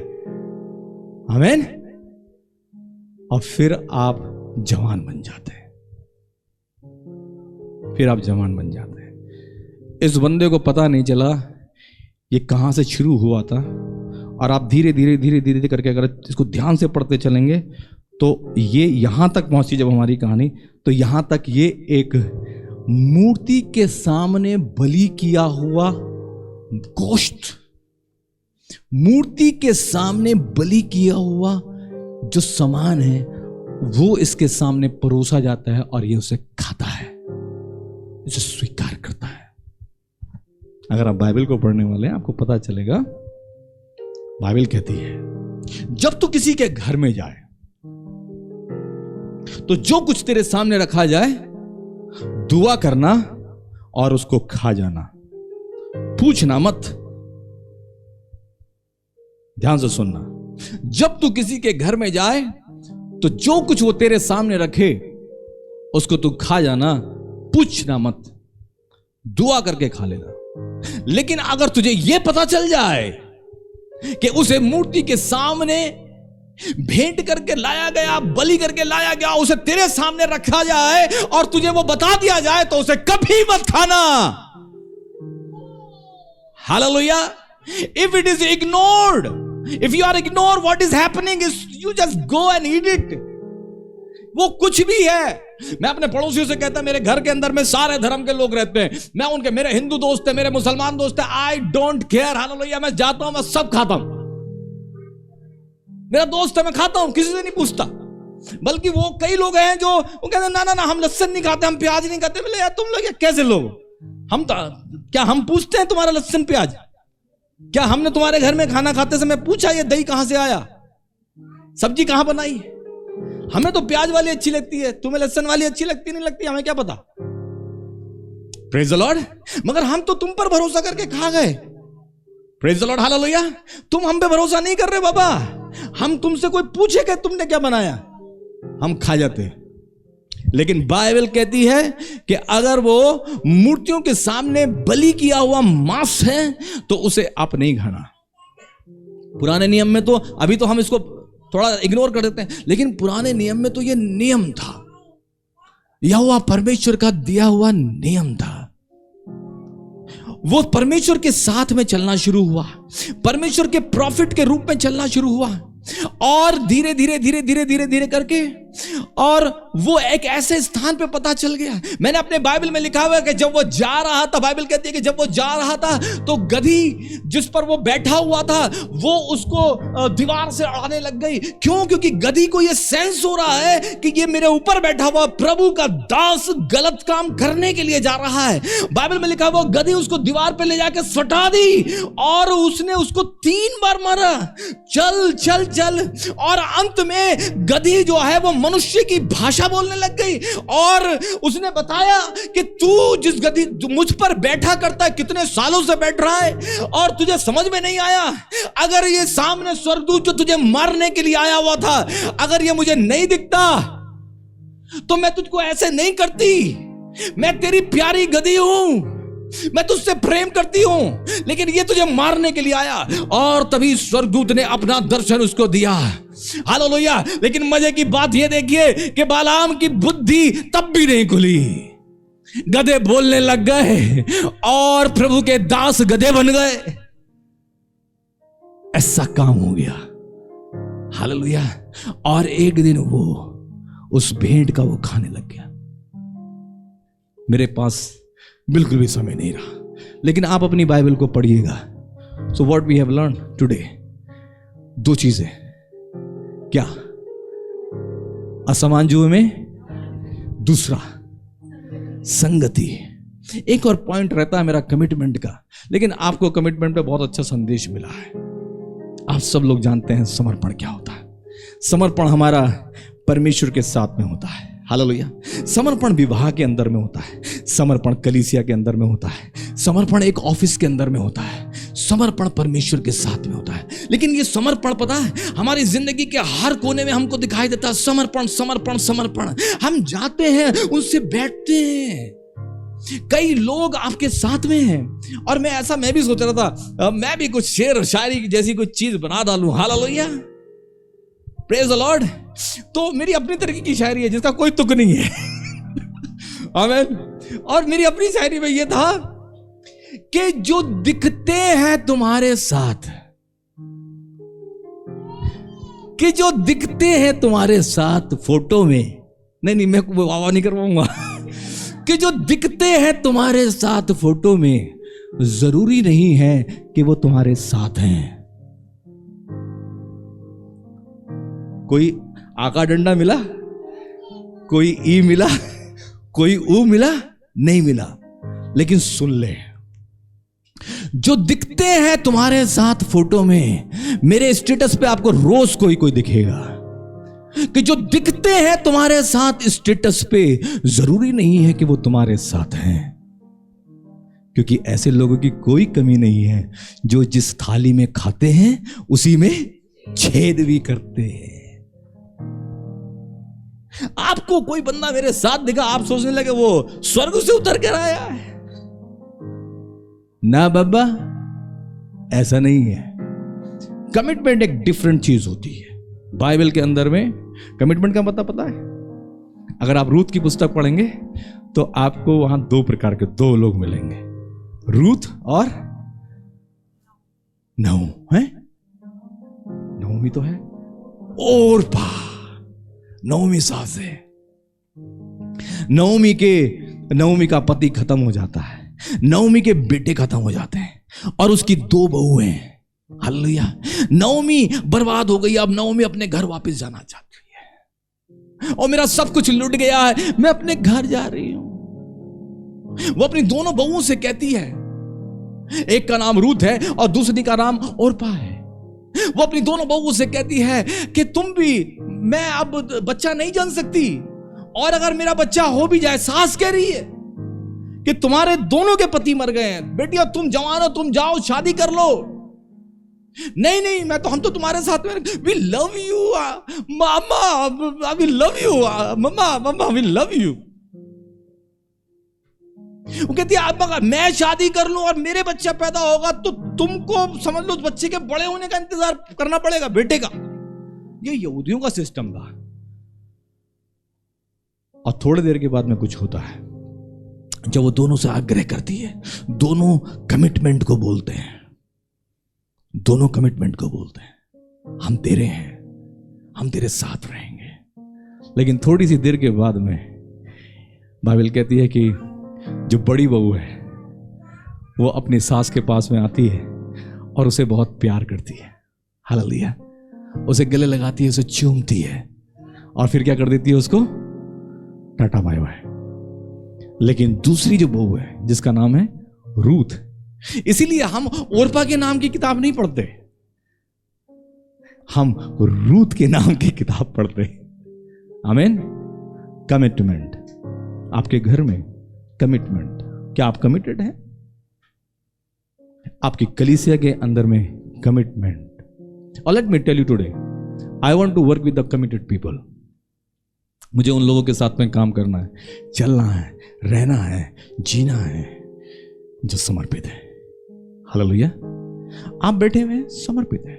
आमीन। और फिर आप जवान बन जाते हैं, फिर आप जवान बन जाते हैं। इस बंदे को पता नहीं चला ये कहां से शुरू हुआ था, और आप धीरे धीरे धीरे धीरे करके अगर इसको ध्यान से पढ़ते चलेंगे तो ये यहां तक पहुंची जब हमारी कहानी, तो यहां तक ये एक मूर्ति के सामने बलि किया हुआ गोश्त, मूर्ति के सामने बलि किया हुआ जो सामान है वो इसके सामने परोसा जाता है, और ये उसे खाता है, इसे स्वीकार करता है। अगर आप बाइबल को पढ़ने वाले हैं आपको पता चलेगा, बाइबल कहती है जब तू किसी के घर में जाए तो जो कुछ तेरे सामने रखा जाए दुआ करना और उसको खा जाना, पूछना मत। ध्यान से सुनना, जब तू किसी के घर में जाए तो जो कुछ वो तेरे सामने रखे उसको तू खा जाना, पूछना मत, दुआ करके खा लेना। लेकिन अगर तुझे यह पता चल जाए कि उसे मूर्ति के सामने भेंट करके लाया गया, बलि करके लाया गया, उसे तेरे सामने रखा जाए और तुझे वो बता दिया जाए, तो उसे कभी मत खाना। Hallelujah. If it is ignored, if you are ignore what is happening is you just go and eat it. वो कुछ भी है। मैं अपने पड़ोसियों से कहता, मेरे घर के अंदर में सारे धर्म के लोग रहते हैं, मैं उनके, मेरे हिंदू दोस्त है, मेरे मुसलमान दोस्त है, आई डोंट केयर। हालेलुया। मैं जाता हूं, मैं सब खाता हूं, मेरा दोस्त है, मैं खाता हूं, किसी से नहीं पूछता। बल्कि वो कई लोग हैं जो वो कहते हैं ना ना ना, हम लहसुन नहीं खाते, हम प्याज नहीं खाते। बोले यार तुम लोग कैसे लोग, हम तो क्या हम पूछते हैं तुम्हारा लहसुन प्याज? क्या हमने तुम्हारे घर में खाना खाते समय पूछा ये दही कहां से आया, सब्जी कहां बनाई? हमें तो प्याज वाली अच्छी लगती है, तुम्हें लहसुन वाली अच्छी लगती नहीं लगती, हमें क्या पता। Praise the Lord. मगर हम तो तुम पर भरोसा करके खा गए। Praise the Lord. हालेलुया। तुम हम पे भरोसा नहीं कर रहे बाबा, हम तुमसे कोई पूछे कि तुमने क्या बनाया, हम खा जाते। लेकिन बाइबल कहती है कि अगर वो मूर्तियों के सामने बलि किया हुआ मांस है तो उसे आप नहीं खाना। पुराने नियम में तो, अभी तो हम इसको थोड़ा इग्नोर कर देते हैं, लेकिन पुराने नियम में तो यह नियम था, यहोवा परमेश्वर का दिया हुआ नियम था। वो परमेश्वर के साथ में चलना शुरू हुआ, परमेश्वर के प्रॉफिट के रूप में चलना शुरू हुआ, और धीरे धीरे धीरे धीरे धीरे धीरे करके, और वो एक ऐसे स्थान पे पता चल गया। मैंने अपने बाइबल में लिखा हुआ है कि जब वो जा रहा था, बाइबल कहती है कि जब वो जा रहा था तो गधी जिस पर वो बैठा हुआ था वो उसको दीवार से अड़ाने लग गई। क्यों? क्योंकि गधी को ये सेंस हो रहा है कि ये मेरे ऊपर बैठा हुआ प्रभु का दास गलत काम करने के लिए जा रहा है। बाइबल में लिखा हुआ गधी उसको दीवार पे ले जाके सटा दी और उसने उसको 3 बार मारा, चल चल चल। और अंत में गधी जो है वो मनुष्य की भाषा बोलने लग गई और उसने बताया कि तू जिस गधी मुझ पर बैठा करता है, कितने सालों से बैठ रहा है और तुझे समझ में नहीं आया। अगर ये सामने स्वर्गदूत जो तुझे मारने के लिए आया हुआ था, अगर ये मुझे नहीं दिखता तो मैं तुझको ऐसे नहीं करती। मैं तेरी प्यारी गधी हूं, मैं तुझसे प्रेम करती हूं, लेकिन ये तुझे मारने के लिए आया। और तभी स्वर्गदूत ने अपना दर्शन उसको दिया। हालेलुया। लेकिन मजे की बात ये देखिए कि बालाम की बुद्धि तब भी नहीं खुली। गधे बोलने लग गए और प्रभु के दास गधे बन गए। ऐसा काम हो गया। हालेलुया। और एक दिन वो उस भेंट का वो खाने लग गया। मेरे पास बिल्कुल भी समय नहीं रहा, लेकिन आप अपनी बाइबल को पढ़िएगा। So what we have learn today, दो चीजें। क्या? असमान जुए में, दूसरा संगति। एक और पॉइंट रहता है मेरा कमिटमेंट का, लेकिन आपको कमिटमेंट पे बहुत अच्छा संदेश मिला है। आप सब लोग जानते हैं समर्पण क्या होता है। समर्पण हमारा परमेश्वर के साथ में होता है। हालेलुया। समर्पण विवाह के अंदर में होता है, समर्पण कलीसिया के अंदर में होता है, समर्पण एक ऑफिस के अंदर में होता है, समर्पण परमेश्वर के साथ में होता है। लेकिन ये समर्पण पता है हमारी जिंदगी के हर कोने में हमको दिखाई देता है। समर्पण समर्पण समर्पण। हम जाते हैं, उनसे बैठते हैं। कई लोग आपके साथ में हैं, और मैं भी सोच रहा था मैं भी कुछ शेर शायरी जैसी कुछ चीज बना डालूं। Hallelujah, praise the Lord. तो मेरी अपनी तरीके की शायरी है जिसका कोई तुक नहीं है। आमीन। और मेरी अपनी शायरी में यह था कि जो दिखते हैं तुम्हारे साथ, कि जो दिखते हैं तुम्हारे साथ फोटो में, नहीं मैं वाह नहीं कर पाऊंगा, कि जो दिखते हैं तुम्हारे साथ फोटो में, जरूरी नहीं है कि वो तुम्हारे साथ हैं। कोई आका डंडा मिला, कोई ई मिला, कोई ऊ मिला, नहीं मिला, लेकिन सुन ले, जो दिखते हैं तुम्हारे साथ फोटो में, मेरे स्टेटस पे आपको रोज कोई दिखेगा, कि जो दिखते हैं तुम्हारे साथ स्टेटस पे, जरूरी नहीं है कि वो तुम्हारे साथ हैं। क्योंकि ऐसे लोगों की कोई कमी नहीं है जो जिस थाली में खाते हैं उसी में छेद भी करते हैं। आपको कोई बंदा मेरे साथ दिखा, आप सोचने लगे वो स्वर्ग से उतर कर आया है। ना बाबा, ऐसा नहीं है। कमिटमेंट एक डिफरेंट चीज होती है। बाइबल के अंदर में कमिटमेंट का मतलब पता है? अगर आप रूथ की पुस्तक पढ़ेंगे तो आपको वहां दो प्रकार के दो लोग मिलेंगे, रूथ और नहूम है। नहूमी तो है, ओर्पा नवमी सास है। नवमी का पति खत्म हो जाता है, नवमी के बेटे खत्म हो जाते हैं, और उसकी दो बहू हैं। हालेलुया। नवमी बर्बाद हो गई, अब नवमी अपने घर वापस जाना चाहती है। और मेरा सब कुछ लुट गया है, मैं अपने घर जा रही हूं। वो अपनी दोनों बहुओं से कहती है, एक का नाम रूथ है और दूसरी का नाम ओर्पा है। वो अपनी दोनों बहुओं से कहती है कि तुम भी, मैं अब बच्चा नहीं जन सकती, और अगर मेरा बच्चा हो भी जाए, सास कह रही है कि तुम्हारे दोनों के पति मर गए हैं, बेटिया तुम जवान हो, तुम जाओ शादी कर लो। नहीं हम तो तुम्हारे साथ में, we love you mama, we love you mumma, we love you. वो कहती है आप अगर मैं शादी कर लूं और मेरे बच्चा पैदा होगा तो तुमको समझ लो उस बच्चे के बड़े होने का इंतजार करना पड़ेगा, बेटे का। ये यहूदियों का सिस्टम था। और थोड़ी देर के बाद में कुछ होता है, जब वो दोनों से आग्रह करती है, दोनों कमिटमेंट को बोलते हैं, दोनों कमिटमेंट को बोलते हैं, हम तेरे हैं, हम तेरे साथ रहेंगे। लेकिन थोड़ी सी देर के बाद में बाइबल कहती है कि जो बड़ी बहू है वो अपनी सास के पास में आती है और उसे बहुत प्यार करती है। हालेलुया। उसे गले लगाती है, उसे चूमती है, और फिर क्या कर देती है, उसको टाटा बाय बाय। लेकिन दूसरी जो बहू है जिसका नाम है रूथ, इसीलिए हम ओर्पा के नाम की किताब नहीं पढ़ते, हम रूथ के नाम की किताब पढ़ते। आमीन। कमिटमेंट। आपके घर में कमिटमेंट, क्या आप कमिटेड हैं? आपकी कलीसिया के अंदर में कमिटमेंट। और let me tell you today, I want to work with the committed people. मुझे उन लोगों के साथ में काम करना है, चलना है, रहना है, जीना है जो समर्पित है। हालेलुया। आप बैठे हुए हैं, समर्पित है।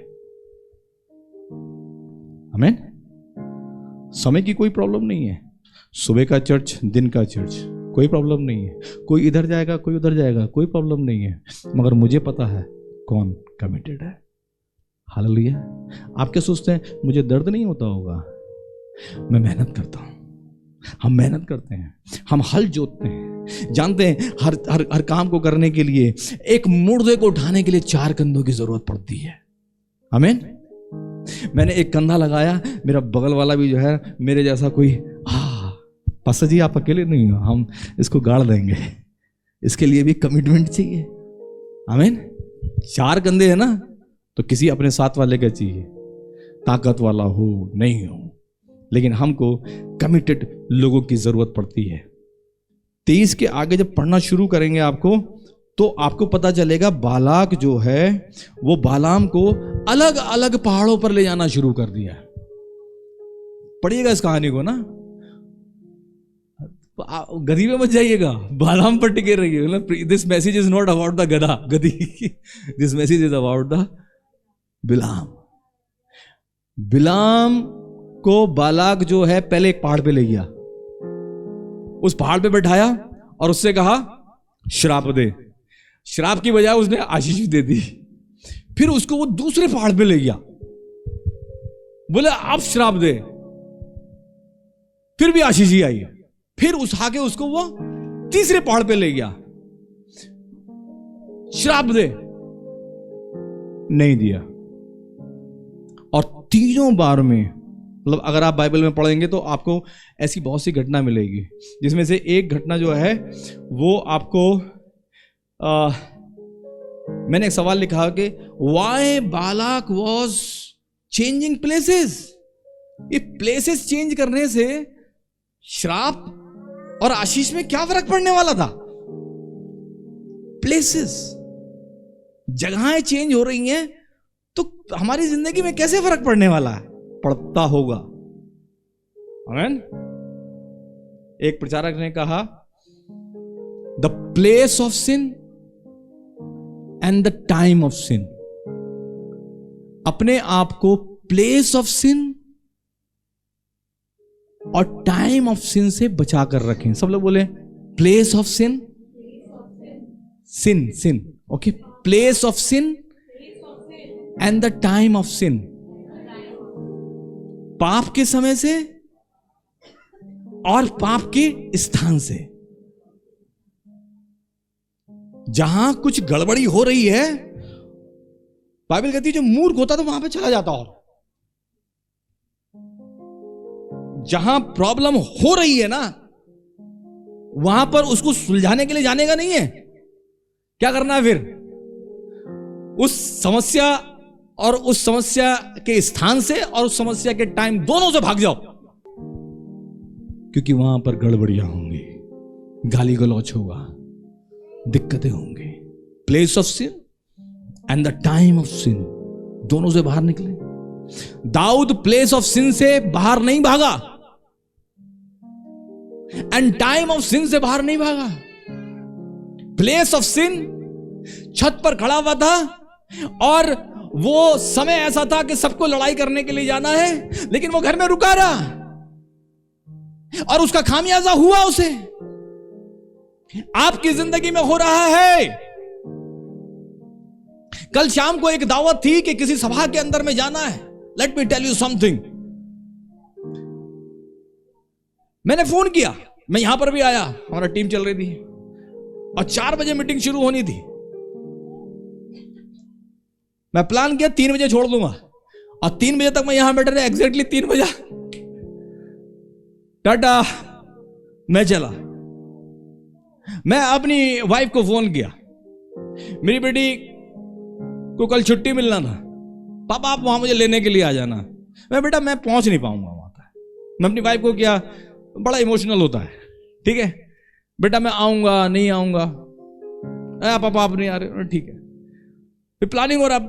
आमीन। समय की कोई प्रॉब्लम नहीं है, सुबह का चर्च, दिन का चर्च, कोई प्रॉब्लम नहीं है। कोई इधर जाएगा, कोई उधर जाएगा, कोई प्रॉब्लम नहीं है। मगर मुझे पता है कौन कमिटेड है। हालेलुया। आप क्या सोचते हैं मुझे दर्द नहीं होता होगा? मैं मेहनत करता हूं, हम मेहनत करते हैं, हम हल जोतते हैं। जानते हैं हर काम को करने के लिए, एक मुर्दे को उठाने के लिए 4 कंधों की जरूरत पड़ती है। आमीन। मैंने एक कंधा लगाया, मेरा बगल वाला भी जो है मेरे जैसा कोई, पास्टर जी आप अकेले नहीं हो, हम इसको गाड़ देंगे। इसके लिए भी कमिटमेंट चाहिए। आमीन। 4 कंधे है ना, तो किसी अपने साथ वाले का चाहिए, ताकत वाला हो नहीं हो, लेकिन हमको कमिटेड लोगों की जरूरत पड़ती है। 23 के आगे जब पढ़ना शुरू करेंगे आपको, तो आपको पता चलेगा बालाक जो है वो बालाम को अलग अलग पहाड़ों पर ले जाना शुरू कर दिया। पढ़िएगा इस कहानी को ना, गधी में मत जाइएगा, बालाम पर टिके रहिए। This message is not about the गधा गधी, this message is about the Balaam. Balaam को बालाक जो है पहले एक पहाड़ पे ले गया, उस पहाड़ पे बैठाया और उससे कहा श्राप दे। श्राप की बजाय उसने आशीष दे दी। फिर उसको वो दूसरे पहाड़ पे ले गया, बोले आप श्राप दे, फिर भी आशीष ही आई। फिर उठा के उसको वो तीसरे पहाड़ पे ले गया, श्राप दे, नहीं दिया। और तीनों बार में, मतलब अगर आप बाइबल में पढ़ेंगे तो आपको ऐसी बहुत सी घटना मिलेगी, जिसमें से एक घटना जो है वो आपको मैंने एक सवाल लिखा कि why Balak was changing places. ये प्लेसेस चेंज करने से श्राप और आशीष में क्या फर्क पड़ने वाला था? प्लेसेस, जगहें चेंज हो रही हैं तो हमारी जिंदगी में कैसे फर्क पड़ने वाला है? पड़ता होगा। आमीन। एक प्रचारक ने कहा the place of sin and the time of sin. अपने आप को प्लेस ऑफ सिन और टाइम ऑफ सिन से बचा कर रखें। सब लोग बोले place of sin, sin sin, okay, place of sin and the time of sin. पाप के समय से और पाप के स्थान से। जहां कुछ गड़बड़ी हो रही है, बाइबल कहती है जो मूर्ख होता तो वहां पे चला जाता, और जहां प्रॉब्लम हो रही है ना, वहां पर उसको सुलझाने के लिए जाने का नहीं है। क्या करना है फिर? उस समस्या और उस समस्या के स्थान से और उस समस्या के टाइम दोनों से भाग जाओ, क्योंकि वहां पर गड़बड़ियां होंगी, गाली गलौच होगा, दिक्कतें होंगी। Place of sin and the time of sin, दोनों से बाहर निकले। दाऊद प्लेस ऑफ सिन से बाहर नहीं भागा एंड टाइम ऑफ सिन से बाहर नहीं भागा। प्लेस ऑफ सिन, छत पर खड़ा हुआ था और वो समय ऐसा था कि सबको लड़ाई करने के लिए जाना है, लेकिन वो घर में रुका रहा और उसका खामियाजा हुआ उसे। आपकी जिंदगी में हो रहा है। कल शाम को एक दावत थी कि किसी सभा के अंदर में जाना है। Let me tell you something. मैंने फोन किया, मैं यहां पर भी आया, हमारा टीम चल रही थी और 4 बजे मीटिंग शुरू होनी थी। मैं प्लान किया 3 बजे छोड़ दूंगा और 3 बजे तक मैं यहां बैठा रहा। एग्जैक्टली 3 बजे टाटा, मैं चला। मैं अपनी वाइफ को फोन किया, मेरी बेटी को कल छुट्टी मिलना था, पापा आप वहां मुझे लेने के लिए आ जाना। मैं बेटा मैं पहुंच नहीं पाऊंगा वहां पर। मैं अपनी वाइफ को किया, बड़ा इमोशनल होता है, ठीक है बेटा मैं आऊंगा नहीं आऊंगा, पापा आप नहीं आ रहे, ठीक है। फिर प्लानिंग, और अब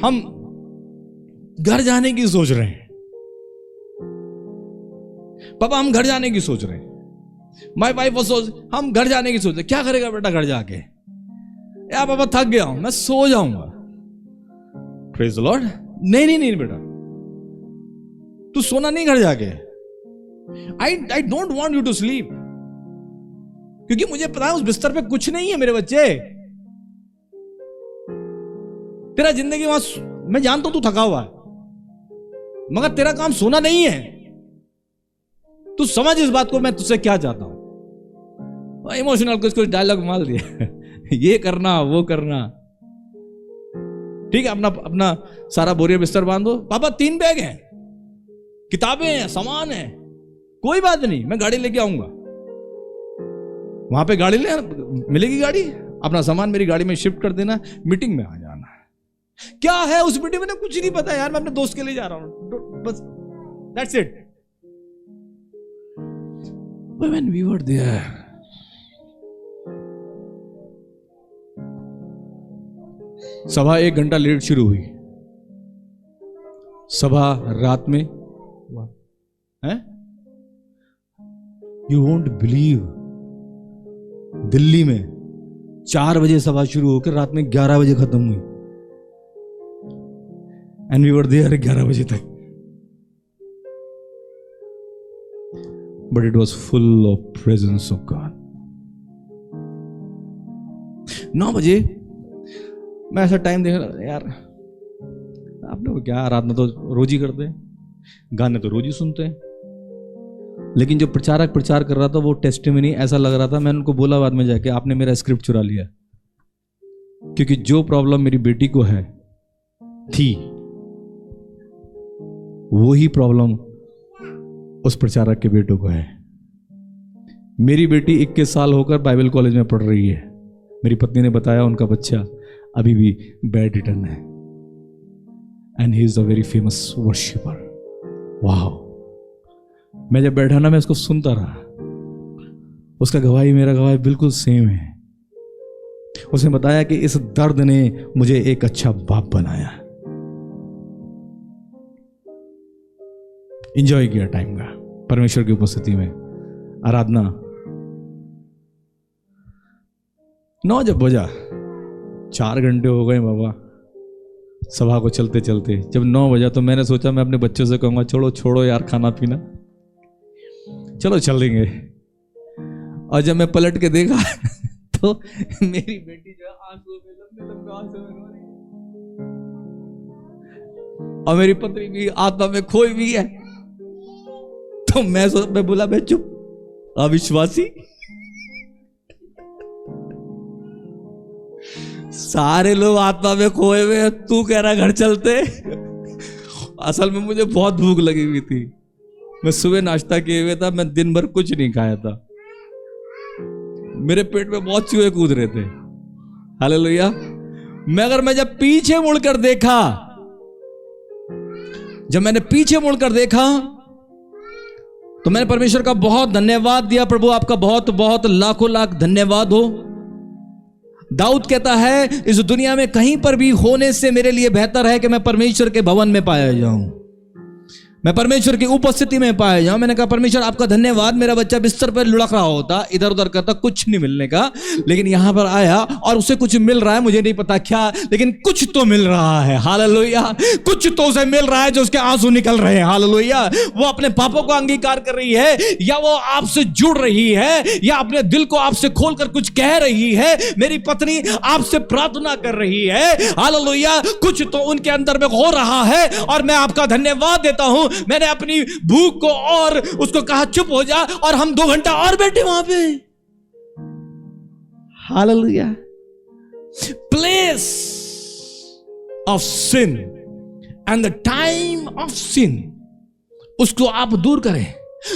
हम घर जाने की सोच रहे हैं। पापा हम घर जाने की सोच रहे हैं। माय वाइफ वाज हम घर जाने की सोच रहे। क्या करेगा बेटा घर जाके? यार पापा थक गया हूं, मैं सो जाऊंगा। Praise the Lord. नहीं नहीं नहीं बेटा, तू सोना नहीं घर जाके। I don't want you to sleep, क्योंकि मुझे पता है उस बिस्तर पे कुछ नहीं है मेरे बच्चे। तेरा जिंदगी वहां, मैं जानता हूं तू थका हुआ है, मगर तेरा काम सोना नहीं है। तू समझ इस बात को, मैं तुझसे क्या चाहता हूं। इमोशनल कुछ डायलॉग मार दिया ये करना वो करना। ठीक है, अपना सारा बोरिया बिस्तर बांधो। पापा 3 बैग हैं, किताबें हैं, सामान है, कोई बात नहीं, मैं गाड़ी लेके आऊंगा। वहां पे गाड़ी ले मिलेगी, गाड़ी अपना सामान मेरी गाड़ी में शिफ्ट कर देना, मीटिंग में आ जाना। क्या है उस मीटिंग में? कुछ नहीं पता यार, मैं अपने दोस्त के लिए जा रहा हूं, बस that's it. When we were there, सभा 1 घंटा लेट शुरू हुई। सभा रात में है, यू वोंट बिलीव, दिल्ली में 4 बजे सभा शुरू होकर रात में 11 बजे खत्म हुई। एंड वी वर देयर 11 बजे तक। But it was full of presence of God. 9 बजे मैं ऐसा टाइम देख रहा, यार आप लोग क्या आराधना तो रोज ही करते हैं, गाने तो रोज ही सुनते हैं, लेकिन जो प्रचारक प्रचार कर रहा था वो टेस्टिमनी ऐसा लग रहा था। मैंने उनको बोला बाद में जाके, आपने मेरा स्क्रिप्ट चुरा लिया, क्योंकि जो प्रॉब्लम मेरी बेटी को है थी वो ही प्रॉब्लम उस प्रचारक के बेटों को है। मेरी बेटी 21 साल होकर बाइबल कॉलेज में पढ़ रही है। मेरी पत्नी ने बताया उनका बच्चा अभी भी बैड रिटर्न है, and he is a very famous worshipper. वाह! मैं जब बैठा ना, मैं उसको सुनता रहा। उसका गवाही मेरा गवाही बिल्कुल सेम है। उसने बताया कि इस दर्द ने मुझे एक अच्छा बाप बनाया। एंजॉय किया टाइम का परमेश्वर की उपस्थिति में, आराधना। 9 जब बजा, 4 घंटे हो गए बाबा सभा को चलते चलते। जब 9 बजा तो मैंने सोचा मैं अपने बच्चों से कहूंगा, छोड़ो छोड़ो यार खाना पीना, चलो चलेंगे। और जब मैं पलट के देखा तो मेरी बेटी जो आंसू में लंबे लंबे आंसू में रो रही है, और मेरी पत्नी भी आत्मा में खोई भी है। तो मैं बोला, मैं चुप, अविश्वासी। सारे लोग आत्मा में खोए हुए हैं, तू कह रहा घर चलते। असल में मुझे बहुत भूख लगी हुई थी। मैं सुबह नाश्ता किए हुए था, मैं दिन भर कुछ नहीं खाया था। मेरे पेट में बहुत चूहे कूद रहे थे। हालेलुया। मैं जब पीछे मुड़कर देखा, जब मैंने पीछे मुड़कर देखा तो मैंने परमेश्वर का बहुत धन्यवाद दिया। प्रभु आपका बहुत बहुत लाखों लाख धन्यवाद हो। दाऊद कहता है, इस दुनिया में कहीं पर भी होने से मेरे लिए बेहतर है कि मैं परमेश्वर के भवन में पाया जाऊं, मैं परमेश्वर की उपस्थिति में पाया जाऊं। मैंने कहा परमेश्वर आपका धन्यवाद। मेरा बच्चा बिस्तर पर लुढ़क रहा होता, इधर उधर करता, कुछ नहीं मिलने का, लेकिन यहां पर आया और उसे कुछ मिल रहा है। मुझे नहीं पता क्या, लेकिन कुछ तो मिल रहा है। हालेलुया। कुछ तो उसे मिल रहा है जो उसके आंसू निकल रहे हैं। हालेलुया। वो अपने पापों को अंगीकार कर रही है, या वो आपसे जुड़ रही है, या अपने दिल को आपसे खोलकर कुछ कह रही है। मेरी पत्नी आपसे प्रार्थना कर रही है। हालेलुया। कुछ तो उनके अंदर में हो रहा है, और मैं आपका धन्यवाद देता हूं। मैंने अपनी भूख को और उसको कहा चुप हो जा, और हम 2 घंटा और बैठे वहां पे। हालेलुया। Place of sin and the time of sin, उसको आप दूर करें।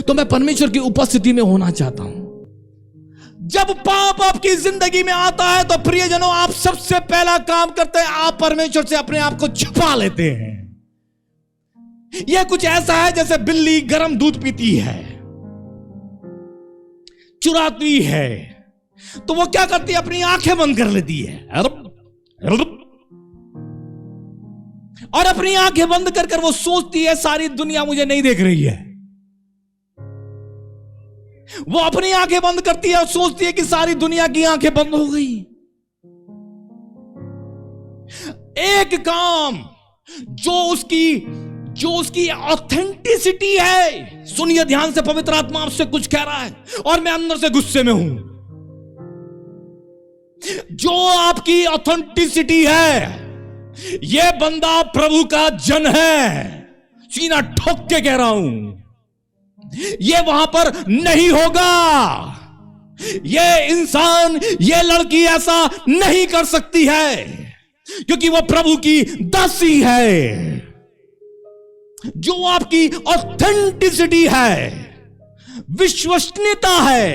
तो मैं परमेश्वर की उपस्थिति में होना चाहता हूं। जब पाप आपकी जिंदगी में आता है तो प्रियजनों, आप सबसे पहला काम करते हैं, आप परमेश्वर से अपने आप को छुपा लेते हैं। यह कुछ ऐसा है जैसे बिल्ली गर्म दूध पीती है, चुराती है, तो वो क्या करती है, अपनी आंखें बंद कर लेती है, और अपनी आंखें बंद कर वो सोचती है सारी दुनिया मुझे नहीं देख रही है। वो अपनी आंखें बंद करती है और सोचती है कि सारी दुनिया की आंखें बंद हो गई। एक काम जो उसकी ऑथेंटिसिटी है, सुनिए ध्यान से, पवित्र आत्मा आपसे कुछ कह रहा है और मैं अंदर से गुस्से में हूं। जो आपकी ऑथेंटिसिटी है, यह बंदा प्रभु का जन है, सीना ठोक के कह रहा हूं, यह वहां पर नहीं होगा। यह इंसान, यह लड़की ऐसा नहीं कर सकती है, क्योंकि वह प्रभु की दासी है। जो आपकी ऑथेंटिसिटी है, विश्वसनीयता है,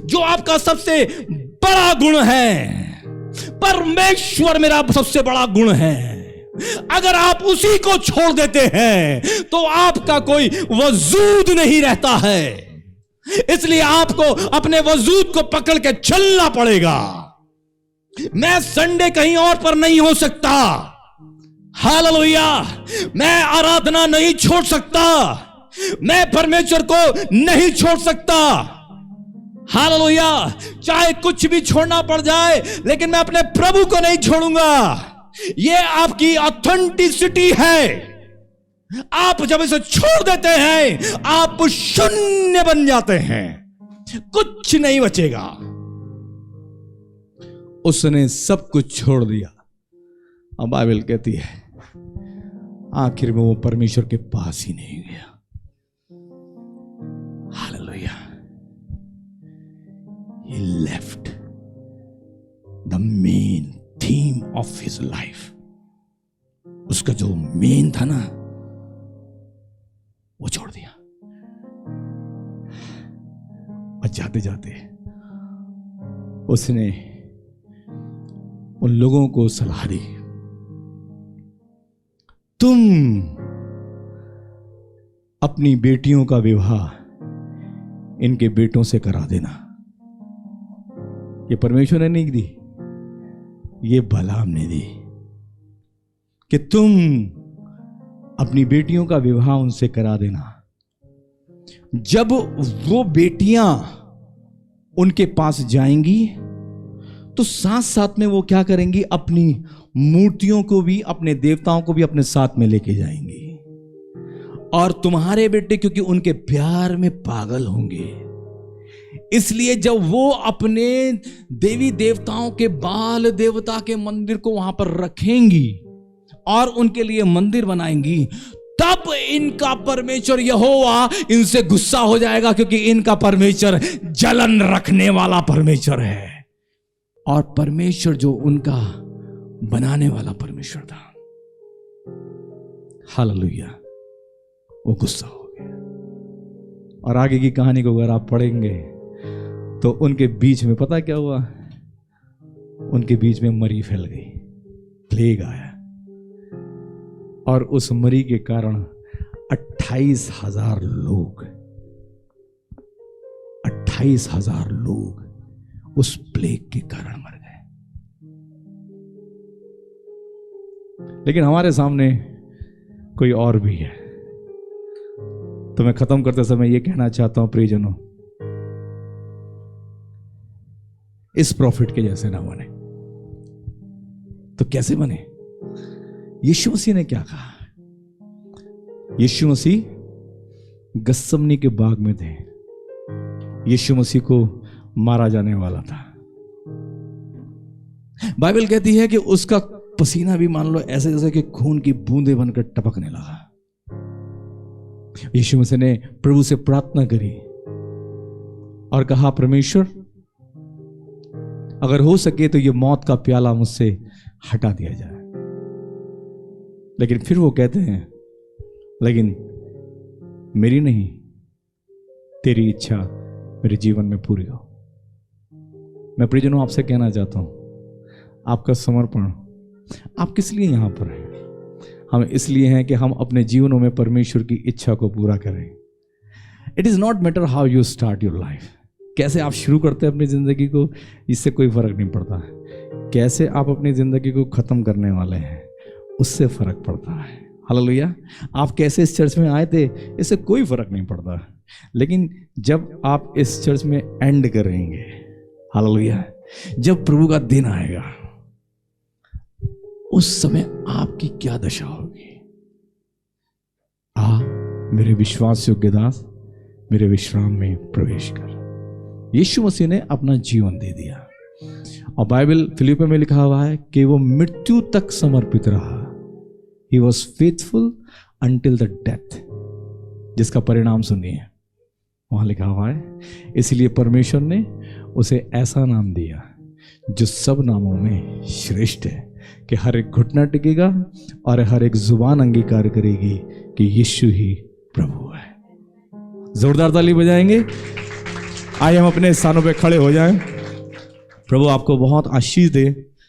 जो आपका सबसे बड़ा गुण है, परमेश्वर मेरा सबसे बड़ा गुण है, अगर आप उसी को छोड़ देते हैं तो आपका कोई वजूद नहीं रहता है। इसलिए आपको अपने वजूद को पकड़ के चलना पड़ेगा। मैं संडे कहीं और पर नहीं हो सकता, हालेलुया। मैं आराधना नहीं छोड़ सकता, मैं परमेश्वर को नहीं छोड़ सकता, हालेलुया। चाहे कुछ भी छोड़ना पड़ जाए, लेकिन मैं अपने प्रभु को नहीं छोड़ूंगा। यह आपकी ऑथेंटिसिटी है। आप जब इसे छोड़ देते हैं, आप शून्य बन जाते हैं, कुछ नहीं बचेगा। उसने सब कुछ छोड़ दिया। अब बाइबल कहती है आखिर में वो परमेश्वर के पास ही नहीं गया। Hallelujah. He left the main theme of his life. उसका जो मेन था ना, वो छोड़ दिया। और जाते जाते उसने उन लोगों को सलाह दी, तुम अपनी बेटियों का विवाह इनके बेटों से करा देना। ये परमेश्वर ने नहीं दी, ये बलाम ने दी कि तुम अपनी बेटियों का विवाह उनसे करा देना। जब वो बेटियां उनके पास जाएंगी तो साथ साथ में वो क्या करेंगी, अपनी मूर्तियों को भी, अपने देवताओं को भी अपने साथ में लेके जाएंगी। और तुम्हारे बेटे क्योंकि उनके प्यार में पागल होंगे, इसलिए जब वो अपने देवी देवताओं के बाल देवता के मंदिर को वहां पर रखेंगी और उनके लिए मंदिर बनाएंगी, तब इनका परमेश्वर यहोवा इनसे गुस्सा हो जाएगा, क्योंकि इनका परमेश्वर जलन रखने वाला परमेश्वर है। और परमेश्वर जो उनका बनाने वाला परमेश्वर था, हालेलुया, वो गुस्सा हो गया। और आगे की कहानी को अगर आप पढ़ेंगे तो उनके बीच में पता क्या हुआ, उनके बीच में मरी फैल गई, प्लेग आया। और उस मरी के कारण 28,000 लोग उस प्लेग के कारण मर गए। लेकिन हमारे सामने कोई और भी है। तो मैं खत्म करते समय यह कहना चाहता हूं प्रियजनों, इस प्रॉफिट के जैसे ना बने। तो कैसे बने? यीशु मसीह ने क्या कहा? यीशु मसीह गत्समनी के बाग में थे। यीशु मसीह को मारा जाने वाला था। बाइबल कहती है कि उसका पसीना भी मान लो ऐसे जैसे कि खून की बूंदें बनकर टपकने लगा। यीशु मसीह ने प्रभु से प्रार्थना करी और कहा, परमेश्वर अगर हो सके तो ये मौत का प्याला मुझसे हटा दिया जाए। लेकिन फिर वो कहते हैं, लेकिन मेरी नहीं, तेरी इच्छा मेरे जीवन में पूरी हो। मैं प्रियजनों आपसे कहना चाहता हूं, आपका समर्पण, आप किस लिए यहां पर हैं? हम इसलिए हैं कि हम अपने जीवनों में परमेश्वर की इच्छा को पूरा करें। It is not matter how you start your life, कैसे आप शुरू करते हैं अपनी जिंदगी को, इससे कोई फर्क नहीं पड़ता। कैसे आप अपनी जिंदगी को खत्म करने वाले हैं, उससे फर्क पड़ता है। हालेलुया। आप कैसे इस चर्च में आए थे, इससे कोई फर्क नहीं पड़ता। लेकिन जब आप इस चर्च में एंड करेंगे, हालेलुया, जब प्रभु का दिन आएगा, उस समय आपकी क्या दशा होगी? मेरे विश्वास योग्य दास, मेरे विश्राम में प्रवेश कर। यीशु मसीह ने अपना जीवन दे दिया, और बाइबल फिलिपियों में लिखा हुआ है कि वो मृत्यु तक समर्पित रहा। He was faithful until the death, जिसका परिणाम सुनिए, वहां लिखा हुआ है, इसलिए परमेश्वर ने उसे ऐसा नाम दिया जो सब नामों में श्रेष्ठ है, कि हर एक घुटना टिकेगा और हर एक जुबान अंगीकार करेगी कि यीशु ही प्रभु है। जोरदार ताली बजाएंगे। आइए हम अपने स्थानों पे खड़े हो जाएं। प्रभु आपको बहुत आशीष दे।